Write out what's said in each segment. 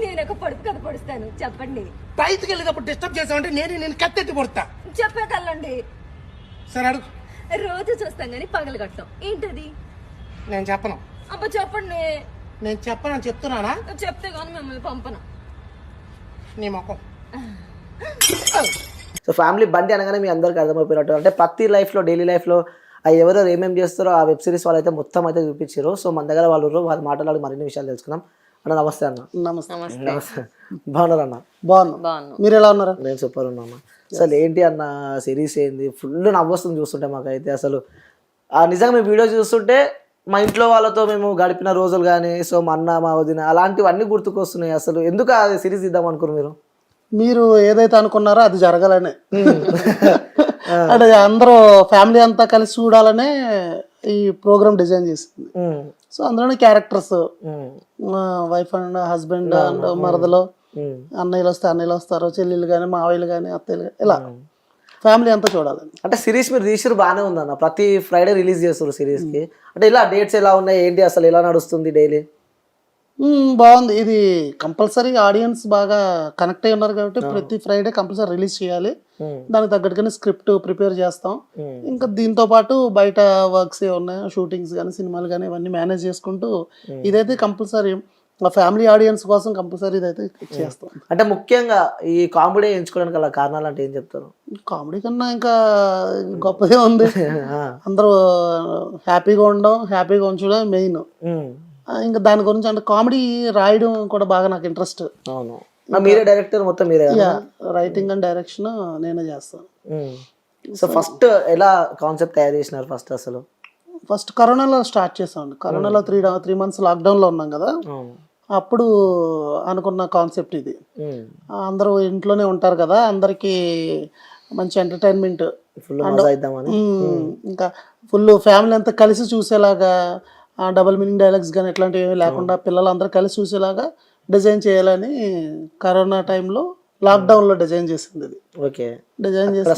నేను ఒక పొడుపు కథ పొడుస్తాను, చెప్పండి. బయటికి వెళ్ళేటప్పుడు డిస్టర్బ్ చేసామంటే నేను కత్తెట్టి పొడతా. చెప్పే కళ్ళండి. సరే అడుగు. రోజు చూస్తాం కానీ పగలు కట్టం. ఏంటది? నేను చెప్పను. అబ్బా చెప్పండి. నేను చెప్పను చెప్తున్నానా? చెప్తే కానీ మిమ్మల్ని పంపను. నీ మొఖం. సో ఫ్యామిలీ బండి అనగానే మీ అందరికీ అర్థమైపోయినట్టు అంటే ప్రతి లైఫ్లో డైలీ లైఫ్లో ఎవరెవరు ఏమేమి చేస్తారో ఆ వెబ్ సిరీస్ వాళ్ళు అయితే మొత్తం అయితే చూపించారు. సో మన దగ్గర వాళ్ళు వాళ్ళ మాటలు మరిన్ని విషయాలు తెలుసుకుందాం. అన్న నమస్తే అన్న. నమస్తే. నమస్తే. బాగున్నారు అన్న? బాగున్నా. మీరు ఎలా ఉన్నారు? నేను సూపర్ ఉన్నా అన్న. అసలు ఏంటి అన్న సిరీస్ ఏంది? ఫుల్ నవ్వొస్తుంది చూస్తుంటే మాకైతే. అసలు నిజంగా మేము వీడియో చూస్తుంటే మా ఇంట్లో వాళ్ళతో మేము గడిపిన రోజులు కానీ సో మా అన్న మా వదిన అలాంటివన్నీ గుర్తుకొస్తున్నాయి. అసలు ఎందుకు ఆ సిరీస్ ఇద్దాం అనుకున్నారు మీరు ఏదైతే అనుకున్నారో అది జరగాలనే. అంటే అందరూ ఫ్యామిలీ అంతా కలిసి చూడాలనే ఈ ప్రోగ్రామ్ డిజైన్ చేసింది. సో అందులోనే characters wife and husband and మరదలో, అన్నయ్యలు వస్తే అన్నయ్యలు వస్తారు, చెల్లెళ్ళు కానీ మావయ్యలు కానీ అత్తయ్యలు కానీ ఇలా ఫ్యామిలీ అంతా చూడాలని. అంటే సిరీస్ మీరు తీసిరు బాగానే ఉందన్న. ప్రతి ఫ్రైడే రిలీజ్ చేస్తారు సిరీస్కి. అంటే ఇలా డేట్స్ ఎలా ఉన్నాయి ఏంటి అసలు ఎలా నడుస్తుంది డైలీ? బాగుంది. ఇది కంపల్సరీ ఆడియన్స్ బాగా కనెక్ట్ అయి ఉన్నారు కాబట్టి ప్రతి ఫ్రైడే కంపల్సరీ రిలీజ్ చేయాలి. దానికి తగ్గట్టుగానే స్క్రిప్ట్ ప్రిపేర్ చేస్తాం. ఇంకా దీంతో పాటు బయట వర్క్స్ ఉన్నాయి, షూటింగ్స్ కానీ సినిమాలు కానీ ఇవన్నీ మేనేజ్ చేసుకుంటూ ఇదైతే కంపల్సరీ మా ఫ్యామిలీ ఆడియన్స్ కోసం కంపల్సరీ ఇదైతే చేస్తాం. అంటే ముఖ్యంగా ఈ కామెడీ ఎంచుకోవడానికి అలా కారణాలు అంటే ఏం చెప్తారు? కామెడీ కన్నా ఇంకా గొప్పదే ఉంది. అందరూ హ్యాపీగా ఉండడం, హ్యాపీగా ఉంచడం మెయిన్. ఇంకా దాని గురించి అంటే కామెడీ రాయడం కూడా బాగా నాకు ఇంట్రెస్ట్. అవును. మీరే డైరెక్టర్ మొత్తం మీరే? రైటింగ్ అండ్ డైరెక్షన్ నేనే చేస్తాను. సో ఫస్ట్ ఎలా కాన్సెప్ట్ తయారు చేసినారు? ఫస్ట్ అసలు ఫస్ట్ కరోనాలో స్టార్ట్ చేసామండి. కరోనాలో 3 months లాక్డౌన్లో ఉన్నాం కదా, అప్పుడు అనుకున్న కాన్సెప్ట్ ఇది. అందరూ ఇంట్లోనే ఉంటారు కదా, అందరికి మంచి ఎంటర్టైన్మెంట్, ఇంకా ఫుల్ ఫ్యామిలీ అంతా కలిసి చూసేలాగా డబుల్ మీనింగ్ డైలాగ్స్ కానీ ఇట్లాంటివి లేకుండా పిల్లలందరూ కలిసి చూసేలాగా డిజైన్ చేయాలని కరోనా టైంలో లాక్డౌన్లో డిజైన్ చేసింది ఇది. ఓకే. డిజైన్ చేసి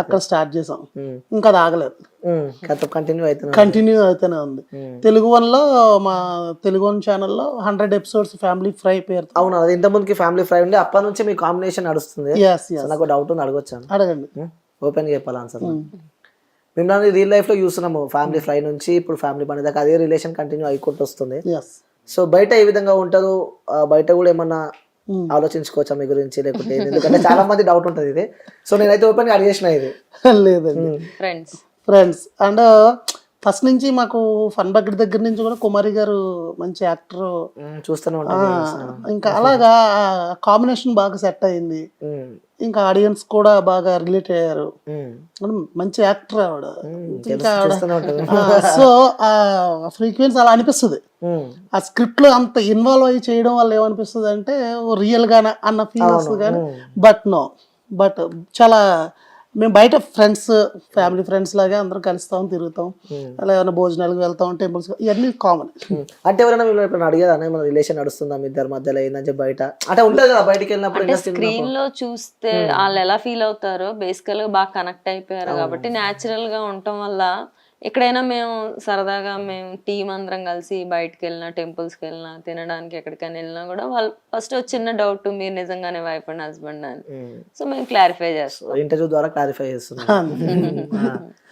అక్కడ స్టార్ట్ చేసాం. ఇంకా అది ఆగలేదు, కంటిన్యూ అయితేనే ఉంది. తెలుగు వన్లో మా తెలుగు వన్ ఛానల్లో 100 episodes ఫ్యామిలీ ఫ్రై పేరు. అవును, అది ఇంత ముందుకి ఫ్యామిలీ ఫ్రై ఉండి అప్పటి నుంచి మీ కాంబినేషన్ నడుస్తుంది. నాకు డౌట్ ఉంది, అడగొచ్చాను. అడగండి. ఓపెన్ చెప్పాలి ఆన్సర్. మేము రియల్ లైఫ్ లో చూస్తున్నాము ఫ్యామిలీ ఫ్రై నుంచి ఇప్పుడు ఫ్యామిలీ పని దాకా అదే రిలేషన్ కంటిన్యూ అయిపోతూ వస్తుంది. సో బయట ఏ విధంగా ఉంటారు? బయట కూడా ఏమన్నా ఆలోచించుకోవచ్చా మీ గురించి లేకుంటే? ఎందుకంటే చాలా మంది డౌట్ ఉంటుంది ఇది. సో నేనైతే ఓపెన్ గా అడిగేసిన ఇది. లేదండి, ఫ్రెండ్స్ అండ్ ఫస్ట్ నుంచి మాకు ఫన్ బకెట్ దగ్గర నుంచి కూడా కుమారి గారు మంచి యాక్టర్ చూస్తూనే ఉంటాం. ఇంకా అలాగా కాంబినేషన్ బాగా సెట్ అయింది. ఇంకా ఆడియన్స్ కూడా బాగా రిలేట్ అయ్యారు. మంచి యాక్టర్ ఆవిడ. సో ఆ ఫ్రీక్వెన్సీ అలా అనిపిస్తుంది. ఆ స్క్రిప్ట్ లో అంత ఇన్వాల్వ్ అయ్యి చేయడం వల్ల ఏమనిపిస్తుంది అంటే రియల్ గానే అన్న ఫీల్ వస్తుంది కానీ బట్ చాలా మేము బయట ఫ్రెండ్స్ ఫ్యామిలీ ఫ్రెండ్స్ లాగా అందరం కలుస్తాం, తిరుగుతాం, అలా ఏమైనా భోజనాలకు వెళ్తాం, టెంపుల్స్, ఇవన్నీ కామన్. అంటే ఎవరైనా మీరు ఎప్పుడైనా అడిగేదా మన రిలేషన్ నడుస్తుందా మీ ఇద్దరి మధ్యలో ఏంటంటే బయట అంటే ఉంటుంది కదా, బయటకి వెళ్ళినప్పుడు స్క్రీన్ లో చూస్తే వాళ్ళు ఎలా ఫీల్ అవుతారో బేసికల్ గా బాగా కనెక్ట్ అయిపోయారు కాబట్టి న్యాచురల్ గా ఉండటం వల్ల ఎక్కడైనా మేము సరదాగా మేము టీం అందరం కలిసి బయటకు వెళ్ళినా టెంపుల్స్కి వెళ్ళినా తినడానికి ఎక్కడికైనా వెళ్ళినా కూడా వాళ్ళు ఫస్ట్ చిన్న డౌట్ మీరు నిజంగానే వైఫ్ అండ్ హస్బెండ్ అని. సో మేము క్లారిఫై చేస్తాం, ఇంటర్వ్యూ ద్వారా క్లారిఫై చేస్తున్నాం.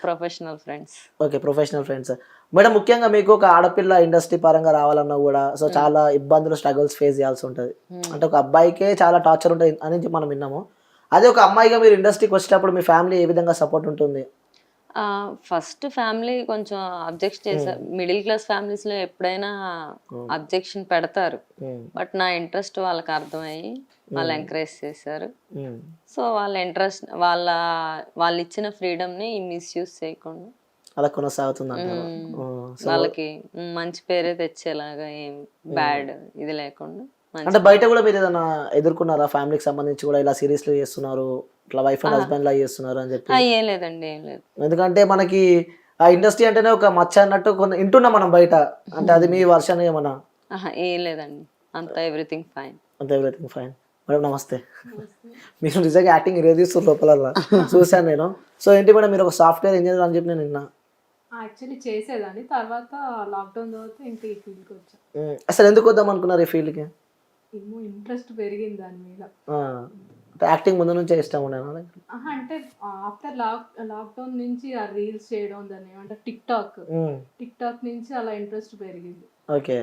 Professional friends. Okay, professional friends. Madam ముఖ్యంగా మీకు ఒక ఆడపిల్ల ఇండస్ట్రీ పరంగా రావాలన్నా కూడా సో చాలా ఇబ్బందులు స్ట్రగుల్స్ ఫేస్ చేయాల్సి ఉంటుంది. అంటే ఒక అబ్బాయికే చాలా టార్చర్ ఉంటుంది అని మనం విన్నాము. అదే ఒక అమ్మాయిగా మీరు ఇండస్ట్రీకి వచ్చేటప్పుడు మీ ఫ్యామిలీ ఏ విధంగా సపోర్ట్ ఉంటుంది? ఫస్ట్ ఫ్యామిలీ కొంచెం అబ్జెక్ట్ చేశారు. మిడిల్ క్లాస్ ఫ్యామిలీస్ లో ఎప్పుడైనా అబ్జెక్షన్ పెడతారు, బట్ నా ఇంట్రెస్ట్ వాళ్ళకి అర్థమయ్యి వాళ్ళు ఎంకరేజ్ చేశారు. సో వాళ్ళ ఇంట్రెస్ట్ వాళ్ళు ఇచ్చిన ఫ్రీడమ్ ని మిస్యూజ్ చేయకుండా అలా కొనసాగుతుంది. వాళ్ళకి మంచి పేరే తెచ్చేలాగా ఏం బ్యాడ్ ఇది లేకుండా. అంటే బయట కూడా మీరు ఏదైనా ఎదుర్కొన్నారా ఫ్యామిలీకి సంబంధించి కూడా ఇలా సిరీస్ లో చేస్తున్నారు, ఇట్లా వైఫ్ అండ్ హస్బెండ్ లా చేస్తున్నారు అని చెప్పి? ఏం లేదండి, ఏం లేదు. ఎందుకంటే మనకి ఆ ఇండస్ట్రీ అంటేనే ఒక మచ్చ అన్నట్టు కొంత వింటున్నాం మనం బయట. అంటే అది మీ వర్షన్ ఏమన్నా? ఏం లేదండి, అంతా ఎవ్రీథింగ్ ఫైన్. అంతా ఎవ్రీథింగ్ ఫైన్. మేడం నమస్తే. మీరు నిజంగా యాక్టింగ్ రేదిస్తారు లోపల చూశాను నేను. సో ఏంటి మేడం మీరు ఒక సాఫ్ట్వేర్ ఇంజనీర్ అని చెప్పి నేను విన్నా. యాక్చువల్లీ చేసేదాన్ని, తర్వాత లాక్డౌన్ తర్వాత ఇంకా ఈ ఫీల్డ్కి వచ్చా. అసలు ఎందుకు వద్దాం అనుకున్నారు ఈ ఫీల్డ్కి? ఏమో ఇంట్రెస్ట్ పెరిగింది దాని మీద. అంటే యాక్టింగ్ ముందు నుంచే ఇష్టం ఉండేనా? అంటే ఆఫ్టర్ లాక్డౌన్ నుంచి ఆ రీల్స్ చేయడం, దాన్ని ఏమంటారు టిక్ టాక్ నుంచి అలా ఇంట్రెస్ట్ పెరిగింది. ఓకే.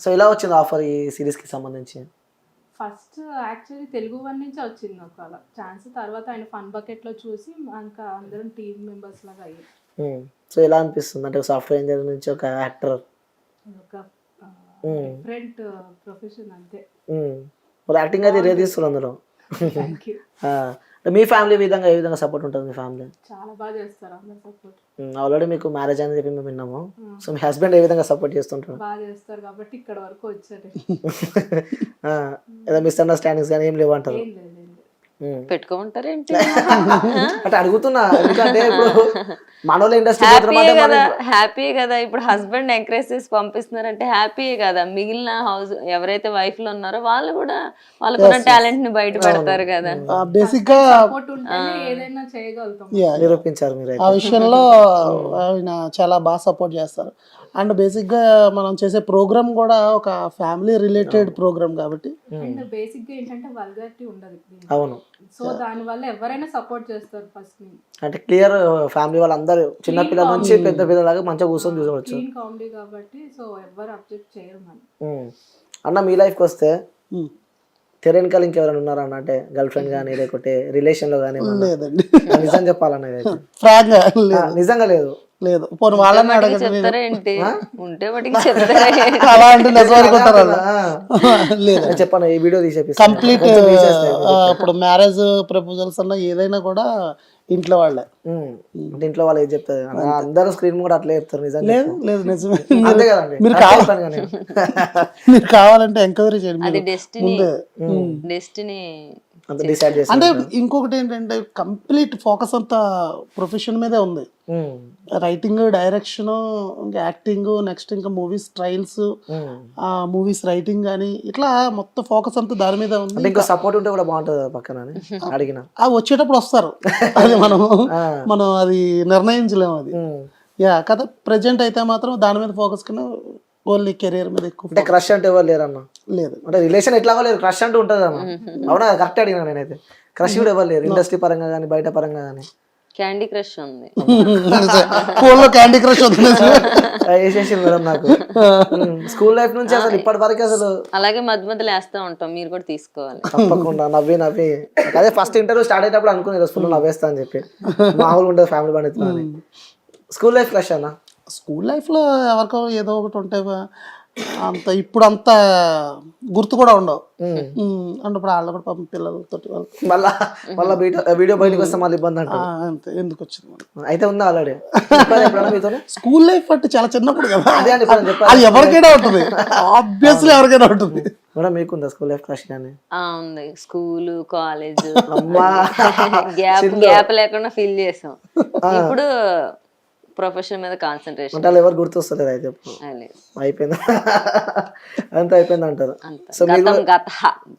సో ఇలా వచ్చింది ఆఫర్ ఈ సిరీస్కి సంబంధించి? ఫస్ట్ యాక్చువల్లీ తెలుగు వన్ నుంచి వచ్చింది ఒక అలా ఛాన్స్, తర్వాత ఆయన ఫన్ బకెట్లో చూసి ఇంకా అందరం టీమ్ మెంబర్స్ లాగా అయ్యాం. సో ఎలా అనిపిస్తుంది అంటే సాఫ్ట్వేర్ ఇంజనీర్ నుంచి ఒక యాక్టర్? ఒక డిఫరెంట్ ప్రొఫెషన్ అంతే. మరి యాక్టింగ్ అయితే రే తీస్తున్నారు అందరూ. Thank you. మీ ఫ్యామిలీ విధంగా ఏ విధంగా సపోర్ట్ ఉంటుంది మీ ఫ్యామిలీ? చాలా బాగా చేస్తారు అందరు సపోర్ట్. ఆల్రెడీ మీకు మ్యారేజ్ అని చెప్పి మేము విన్నాము. సో మీ హస్బెండ్ ఏ విధంగా సపోర్ట్ చేస్తుంటారు? బాగా చేస్తారు కాబట్టి ఇక్కడ వరకు వచ్చారు. ఏదో మిస్అండర్స్టాండింగ్స్ కానీ ఏం లేవు అంటారు? ఏం లేదు, ఏం లేదు. పెట్టుకుంటారేంటి? అంటే అడుగుతున్నా, ఎందుకంటే ఇప్పుడు మనోళ్ళ హ్యాపీయే కదా, ఇండస్ట్రీ హ్యాపీయే కదా. ఇప్పుడు హస్బెండ్ ఎంకరేజ్ చేసి పంపిస్తున్నారంటే హ్యాపీయే కదా. మిగిలిన హౌస్ ఎవరైతే వైఫ్ లో ఉన్నారో వాళ్ళు కూడా వాళ్ళకున్న టాలెంట్ ని బయట పెడతారు కదా. బేసిక్ గా సపోర్ట్ ఉంటేనే ఏదైనా చేయగలుగుతాం. నిరూపించారు మీరు. ఆ విషయంలో ఆయన చాలా బాగా సపోర్ట్ చేస్తారు. అండ్ బేసిక్ గా మనం చేసే ప్రోగ్రామ్ కూడా ఒక ఫ్యామిలీ రిలేటెడ్ ప్రోగ్రామ్ కాబట్టి అండ్ బేసిక్ గా ఏంటంటే వల్గారిటీ ఉండదు. అవును. సో దాని వల్ల ఎవరైనా సపోర్ట్ చేస్తారు ఫస్ట్ నుంచి. అంటే క్లియర్ ఫ్యామిలీ వాళ్ళందరూ చిన్న పిల్లల నుంచి పెద్ద పిల్లల దాకా మంచిగా కూర్చొని చూసుకోవచ్చు. క్లీన్ కామెడీ కాబట్టి సో ఎవరు అబ్జెక్ట్ చేయరు మనం. అన్న మీ లైఫ్కి వస్తే తెర వెనకాల ఇంకెవరైనా ఉన్నారా అన్న? అంటే గర్ల్ ఫ్రెండ్ కానీ లేకపోతే రిలేషన్ లో కానీ? లేదండి, నిజం చెప్పాలన్నది ఫ్రాంక్ గా నిజంగా లేదు. లేదు. పోనీ వాళ్ళని అడగండి, చెప్తారేంటి? ఉంటే వాటికి చెప్తారే. అలా అంటే నిజం అనుకుంటారు వాళ్ళు. లేదు, చెప్పాను ఈ వీడియో తీసేపి కంప్లీట్ ఇప్పుడు మ్యారేజ్ ప్రపోజల్స్ అన్న ఏదైనా కూడా ఇంట్లో వాళ్ళే. అంటే ఇంట్లో వాళ్ళు ఏం చెప్తారు? అందరూ స్క్రీన్ కూడా అట్లా చెప్తారు. నిజంగా లేదు లేదు, నిజమే. అంతే కదండి. మీరు మీరు కావాలంటే ఎంక్వైరీ చేయండి. అది డెస్టినీ, డెస్టినీ డిసైడ్ చేసి. అంటే ఇంకొకటి ఏంటంటే కంప్లీట్ ఫోకస్ అంతా ప్రొఫెషన్ మీదే ఉంది. రైటింగ్, డైరెక్షన్, ఇంకా యాక్టింగ్, నెక్స్ట్ ఇంకా మూవీస్ ట్రయల్స్, మూవీస్ రైటింగ్ కానీ ఇట్లా మొత్తం ఫోకస్ అంతా దాని మీద ఉంది. అంటే ఇంకా సపోర్ట్ ఉంటే కూడా బాగుంటుంది పక్కన అడిగిన. వచ్చేటప్పుడు వస్తారు, అది మనం అది నిర్ణయించలేము అది. కదా ప్రెజెంట్ అయితే మాత్రం దాని మీద ఫోకస్ కన్నా ఓన్లీ కెరీర్ మీద ఎక్కువ. అంటే క్రష్ అంటే ఎవరు లేరు అన్న? లేదు. అంటే రిలేషన్ ఎట్లాగో లేదు, క్రష్ అంటూ ఉంటుంది అన్న. అవునా? కరెక్ట్ అడిగినా నేనైతే. క్రష్ కూడా ఎవరు లేరు, ఇండస్ట్రీ పరంగా కానీ బయట పరంగా కానీ. క్యాండీ క్రష్ ఉంది, ఫోన్లో క్యాండీ క్రష్ ఉంది. వేసేసింది మేడం నాకు స్కూల్ లైఫ్ నుంచి అసలు ఇప్పటి వరకు అసలు. అలాగే మధ్య మధ్యలో వేస్తా ఉంటాం, మీరు కూడా తీసుకోవాలి. తప్పకుండా నవ్వి అదే ఫస్ట్ ఇంటర్వ్యూ స్టార్ట్ అయ్యేటప్పుడు అనుకుని ఫుల్ నవ్వేస్తా అని చెప్పి. మామూలుగా ఉంటుంది ఫ్యామిలీ పండితున్నా అని. స్కూల్ లైఫ్ క్రష్ అన్న? స్కూల్ లైఫ్లో ఎవరికో ఏదో ఒకటి ఉంటాయి, అంత ఇప్పుడు అంత గుర్తు కూడా ఉండవు. అంటే ఇప్పుడు వాళ్ళు కూడా పాపం పిల్లలతో మళ్ళీ వీడియో బయటకు వస్తే మళ్ళీ ఇబ్బంది అంటే అంతే. ఎందుకు వచ్చింది అయితే ఉందా ఆల్రెడీ మీతో? స్కూల్ లైఫ్ అంటే చాలా చిన్నప్పుడు కదా, అదే అండి అది ఎవరికైనా ఉంటుంది, ఆబ్వియస్లీ ఎవరికైనా ఉంటుంది. మేడం మీకుందా స్కూల్ లైఫ్ క్రష్ కానీ? ఉంది, స్కూల్ కాలేజ్ గ్యాప్ లేకుండా ఫీల్ చేసాం. ఇప్పుడు ప్రొఫెషన్ మీద కాన్సన్ట్రేషన్. అంటే ఎవరు గుర్తొస్తలేదు అయితే అయిపోయింది అంత అయిపోయింది అంటారు.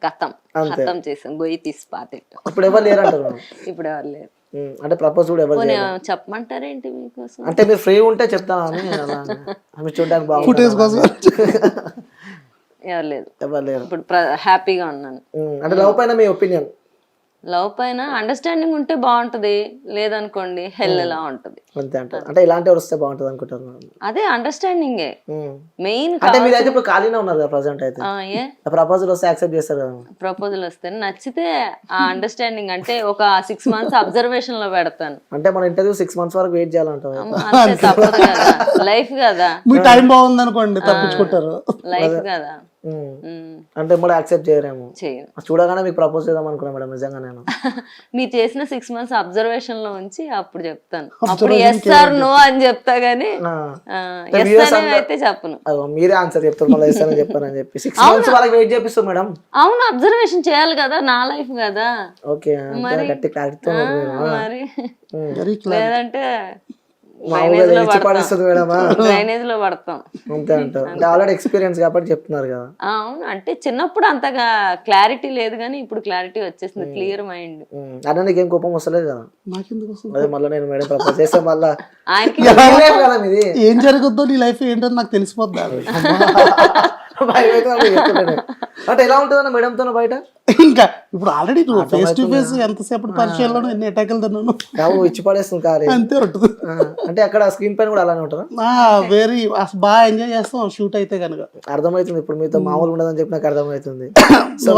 గతం చేసాం, గొయ్యి తీసి పాతెట్టు. ఇప్పుడు ఎవరు లేరు అంటారు? ఇప్పుడు ఎవరు లేరు. అంటే ప్రపోజ్ కూడా ఎవరు చెప్పమంటారేంటి మీకోసం? అంటే మీరు ఫ్రీ ఉంటే చెప్తాను అని చూడడానికి బాగుంటుంది. ఎవరు లేదు, ఎవరు లేరు. ఇప్పుడు హ్యాపీగా ఉన్నాను. అంటే లవ్ పైన మీ ఒపీనియన్? లవ్ పైన అండర్స్టాండింగ్ ఉంటే బాగుంటది, లేదనుకోండి హెల్ ఎలా ఉంటది. అంతే అంటారు. అంటే ఇలాంటి వస్తే బాగుంటది అనుకుంటారు. అదే అండర్స్టాండింగే మెయిన్. అంటే మీరు అయితే ఇప్పుడు ఖాళీనే ఉన్నారు కదా ప్రెసెంట్ అయితే. ప్రపోజల్ వస్తే యాక్సెప్ట్ చేస్తారు కదా? ప్రపోజల్ వస్తే నచ్చితే ఆ అండర్స్టాండింగ్ అంటే ఒక 6 months అబ్జర్వేషన్ లో పెడతాను. అంటే మన ఇంటర్వ్యూ 6 months వరకు వెయిట్ చేయాలంటారు. అంతే, తప్పదు కదా, లైఫ్ కదా. మీ టైం బాగుంది అనుకోండి తప్పించుకుంటారు, లైఫ్ కదా. అంటే కూడా యాక్సెప్ట్ చేయరేమో. చేయను. చూడగానే మీకు ప్రపోజ్ చేద్దాం అనుకున్నా మేడం నిజంగా నేను. మీరు చేసిన 6 months అబ్జర్వేషన్ లో ఉంచి అప్పుడు చెప్తాను. అప్పుడు ఎస్ ఆర్ నో అని చెప్తా గానీ ఎస్ అని అయితే చెప్పను. మీరే ఆన్సర్ చెప్తారు మళ్ళీ ఎస్ అని చెప్పారని చెప్పి 6 months వరకు వెయిట్ చేపిస్తాం మేడం. అవును, అబ్జర్వేషన్ చేయాలి కదా, నా లైఫ్ కదా. ఓకే, మరి గట్టి క్లారిటీతో మరి లేదంటే మామూలుగా ఇచ్చి పడేస్తుంది మేడమా డ్రైనేజ్ లో పడతాం. అంతే అంటారు. అంటే ఆల్రెడీ ఎక్స్పీరియన్స్ కాబట్టి చెప్తున్నారు కదా. అవును, అంటే చిన్నప్పుడు అంతగా క్లారిటీ లేదు కానీ ఇప్పుడు క్లారిటీ వచ్చేసింది, క్లియర్ మైండ్. అన్న నీకేం కోపం వస్తలేదు కదా? నాకెందుకు వస్తుంది? అదే మళ్ళీ నేను మేడం ప్రపోజ్ చేస్తే మళ్ళా ఆయనకి కదా మీది ఏం జరుగుద్దో నీ లైఫ్ ఏంటో నాకు తెలిసిపోద్ది. భయం అయితే నాకు చెప్తున్నాను. అంటే ఎలా ఉంటుందన్న మేడంతో బయట? ఇంకా ఇప్పుడు ఆల్రెడీ నువ్వు ఫేస్ టు ఫేస్ ఎంతసేపు పరిచయంలో ఎన్ని అటాకులు తిన్నాను, బాబు ఇచ్చి పడేస్తుంది కారే. అంతే ఉంటుంది. అంటే అక్కడ స్క్రీన్ పైన కూడా అలానే ఉంటారా? వెరీ బాగా ఎంజాయ్ చేస్తాం షూట్ అయితే కనుక. అర్థమవుతుంది. ఇప్పుడు మీతో మామూలు ఉండదని చెప్పి నాకు అర్థమవుతుంది. సో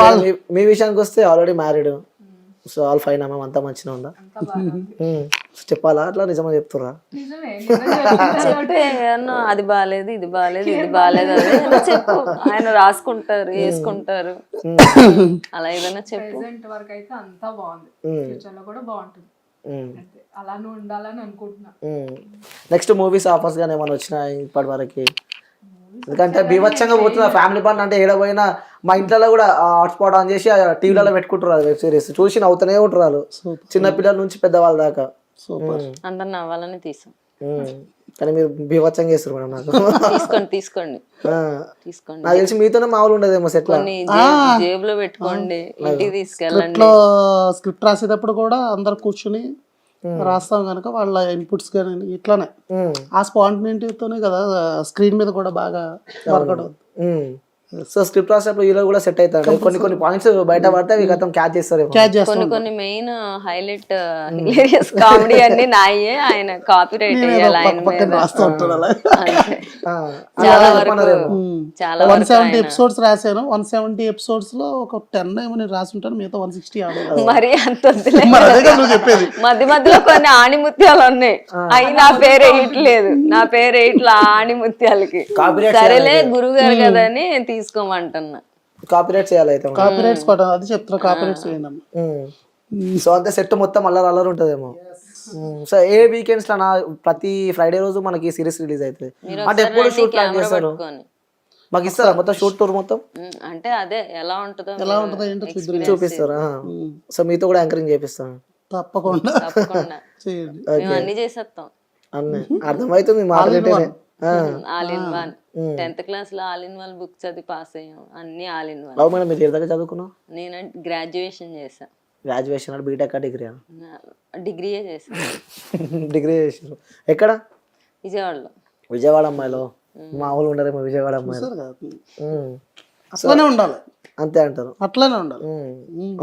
మీ విషయానికి వస్తే already married, so all fine అమ్మ, అంతా మంచిగా ఉందా? చెప్పాలా అట్లా నిజమా చెప్తురా? నిజమే చెప్తే ఏమన్నా అది బాగాలేదు, ఇది బాగాలేదు, ఇది బాగాలేదు అదే చెప్పు, ఆయన రాసుకుంటారు, వేసుకుంటారు. అలా ఏదైనా చెప్పు. ప్రెసెంట్ వరకు అయితే అంతా బాగుంది, ఫ్యూచర్ లో కూడా బాగుంటుంది. అంతే, అలానే ఉండాలని అనుకుంటున్నా. నెక్స్ట్ మూవీస్ ఆఫర్స్ గానీ ఏమైనా వచ్చినాయి ఇప్పటి వరకు? ఎందుకంటే బీభత్సంగా పోతుంది ఫ్యామిలీ పని. అంటే ఏడ పోయినా మా ఇంట్లో కూడా హాట్స్పాట్ ఆన్ చేసి టీవీలలో పెట్టుకుంటారు వెబ్ సిరీస్, చూసి నవ్వుతూనే ఉంటారు వాళ్ళు, చిన్న పిల్లల నుంచి పెద్దవాళ్ళ దాకా. అందరు నవ్వాలని తీసాం. కానీ మీరు బీభత్సంగా చేస్తారు మేడం నాకు. తీసుకోండి నాకు తెలిసి మీతోనే మామూలు ఉండదేమో సెట్. కొన్ని జేబులో పెట్టుకోండి, ఇంటికి తీసుకెళ్ళండి. స్క్రిప్ట్ రాసేటప్పుడు కూడా అందరు కూర్చుని రాస్తాం కనుక వాళ్ళ ఇన్పుట్స్ కానీ ఇట్లానే ఆ స్పాంటినిటీతోనే కదా స్క్రీన్ మీద కూడా బాగా వర్కౌట్ అవుతుంది. సో స్క్రిప్ట్ రాసేటప్పుడు హీరో కూడా సెట్ అవుతాడు. కొన్ని పాయింట్స్ బయట పడితే అవి గతం క్యాచ్ చేస్తారు. కొన్ని మెయిన్ హైలైట్ హిలేరియస్ కామెడీ అన్ని నాయే, ఆయన కాపీ రైట్ అయ్యాలి ఆయన మీద. చాలా వరకు చాలా 170 ఎపిసోడ్స్ రాశాను. 170 ఎపిసోడ్స్ లో ఒక 10 ఏమో నేను రాసి ఉంటాను, మిగతా 160 ఆడు. మరి అంత వద్దులే. చెప్పేది మధ్య మధ్యలో కొన్ని ఆణిముత్యాలు ఉన్నాయి, అవి నా పేరు వేయట్లేదు, నా పేరు వేయట్లా ఆణిముత్యాలకి. సరేలే గురువు గారు కదా అని తీసుకోమంటున్నా. కాపీరైట్ చేయాలి అయితే. కాపీరైట్స్ అది చెప్తున్నా, కాపీరైట్స్ చేయండి. సో అంతే సెట్ మొత్తం అల్లరి ఉంటదేమో. సో ఏ వీకెండ్స్ లో ప్రతి ఫ్రైడే రోజు మనకి సిరీస్ రిలీజ్ అవుతుంది. అంటే ఎప్పుడు షూట్ ప్లాన్ చేస్తారు? మాకు ఇస్తారా మొత్తం షూట్ టూర్ మొత్తం? అంటే అదే ఎలా ఉంటుందో చూపిస్తారా? సో మీతో కూడా యాంకరింగ్ చేపిస్తాను తప్పకుండా. చేయండి, మేము అన్ని చేసేస్తాం. అన్నీ అర్థమవుతుంది మాట్లాడితేనే. All in one 10th class లో ఆల్ ఇన్ వన్ బుక్ చదివి పాస్ అయ్యాం, అన్ని all in one. Babu madam మీరు దగ్గర చదువుకున్నావు? నేను గ్రాడ్యుయేషన్ చేసా. Graduation BTech degree? డిగ్రీయే చేసాను. డిగ్రీ చేసారు ఎక్కడ? విజయవాడలో. విజయవాడ అమ్మాయిలో మామూలు ఉండరేమో విజయవాడ అమ్మాయిలు. అట్లానే ఉండాలి. అంతే అంటారు? అట్లానే ఉండాలి.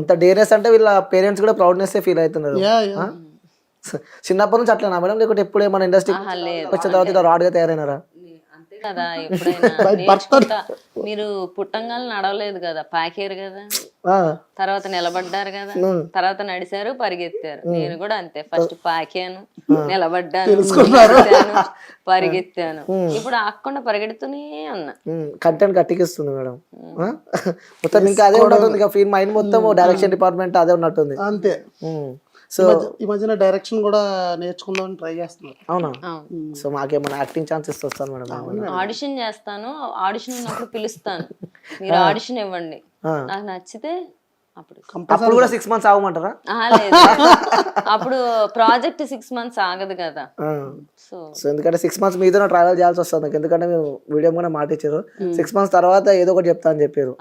అంత డేరెస్ అంటే వీళ్ళ పేరెంట్స్ కూడా ప్రౌడ్నెస్ ఫీల్ అవుతున్నారు. చిన్నప్పటి నుంచి అట్లా మేడం, లేకపోతే ఎప్పుడు ఏమైనా ఇండస్ట్రీ వచ్చిన తర్వాత ఇలా రాడ్గా తయారైనారా? అంతే కదా, ఎప్పుడైనా మీరు పుట్టంగాలు నడవలేదు కదా, పాకారు కదా, తర్వాత నిలబడ్డారు కదా, తర్వాత నడిచారు, పరిగెత్తారు. నేను కూడా అంతే, ఫస్ట్ పాకాను, నిలబడ్డాను, పరిగెత్తాను. ఇప్పుడు ఆకుండా పరిగెడుతూనే ఉన్నా. కంటెంట్ గట్టికిస్తుంది మేడం మొత్తం. ఇంకా అదే ఉంటుంది, ఫీల్ మైండ్ మొత్తం డైరెక్షన్ డిపార్ట్మెంట్ అదే ఉన్నట్టుంది. అంతే. సో ఈ మధ్యన డైరెక్షన్ కూడా నేర్చుకుందామని ట్రై చేస్తున్నాను. అవునా? సో మాకేమైనా యాక్టింగ్ ఛాన్సెస్ వస్తాను మేడం? ఆడిషన్ చేస్తాను, ఆడిషన్ ఉన్నప్పుడు పిలుస్తాను, మీరు ఆడిషన్ ఇవ్వండి, నాకు నచ్చితే అప్పుడు కూడా 6 months ఆగమంటారా? లేదు, అప్పుడు ప్రాజెక్ట్ 6 months ఆగదు కదా. సో ఎందుకంటే 6 months మీతో ట్రావెల్ చేయాల్సి వస్తుంది నాకు. ఎందుకంటే మేము వీడియో కూడా మాట ఇచ్చారు 6 months తర్వాత ఏదో ఒకటి చెప్తా అని చెప్పారు.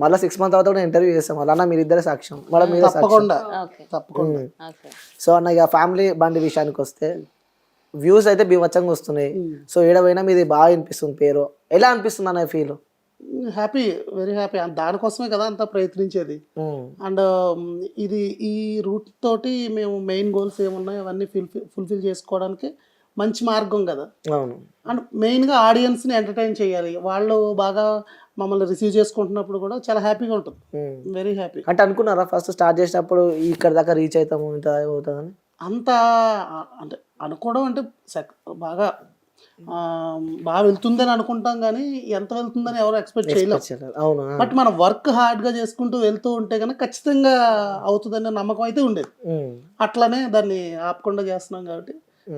మళ్ళీ 6 months తర్వాత కూడా ఇంటర్వ్యూ చేస్తాం. అలా మీరు ఇద్దరే సాక్ష్యం, మళ్ళీ మీరే తప్పకుండా. సో అన్న ఇక ఫ్యామిలీ బండి విషయానికి వస్తే వ్యూస్ అయితే బీభత్సంగా వస్తున్నాయి. సో ఏడవైనా మీది బాగా అనిపిస్తుంది పేరు. ఎలా అనిపిస్తుంది అన్న ఫీల్? Happy, very happy. దానికోసమే కదా అంతా ప్రయత్నించేది. అండ్ ఇది ఈ రూట్ తోటి మేము మెయిన్ గోల్స్ ఏమున్నాయి అవన్నీ ఫుల్ఫిల్ చేసుకోవడానికి మంచి మార్గం కదా. అండ్ మెయిన్గా ఆడియన్స్ని ఎంటర్టైన్ చేయాలి. వాళ్ళు బాగా మమ్మల్ని రిసీవ్ చేసుకుంటున్నప్పుడు కూడా చాలా హ్యాపీగా ఉంటుంది. Very happy. అంటే అనుకున్నారా ఫస్ట్ స్టార్ట్ చేసినప్పుడు ఇక్కడ దాకా రీచ్ అవుతాము ఇంత అవుతుందని? అంత అంటే అనుకోవడం అంటే బాగా వెళ్తుందని అనుకుంటాం కానీ ఎంత వెళ్తుందని ఎవరు ఎక్స్పెక్ట్ చేయలేము. బట్ మనం వర్క్ హార్డ్ గా చేసుకుంటూ వెళ్తూ ఉంటే కనుక ఖచ్చితంగా అవుతుందనే నమ్మకం అయితే ఉండేది. అట్లానే దాన్ని ఆపకుండా చేస్తున్నాం కాబట్టి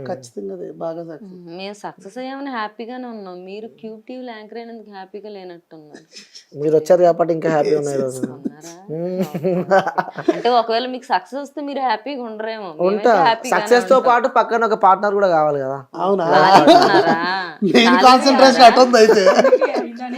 ఖచ్చితంగా అదే బాగా సక్సెస్. మేము సక్సెస్ అయ్యామని హ్యాపీగానే ఉన్నాం. మీరు క్యూబ్ టీవీ యాంకర్ అయినందుకు హ్యాపీగా లేనట్టున్నారు. మీరు వచ్చారు కాబట్టి ఇంకా హ్యాపీ ఉన్నాయి రోజు. ఉన్నారా? అంటే ఒకవేళ మీకు సక్సెస్ వస్తే మీరు హ్యాపీగా ఉండరేమో. ఉంటా. సక్సెస్ తో పాటు పక్కన ఒక పార్ట్నర్ కూడా కావాలి కదా. అవునా, ఉన్నారా? మెయిన్ కాన్సన్ట్రేషన్ అటుంది అయితే.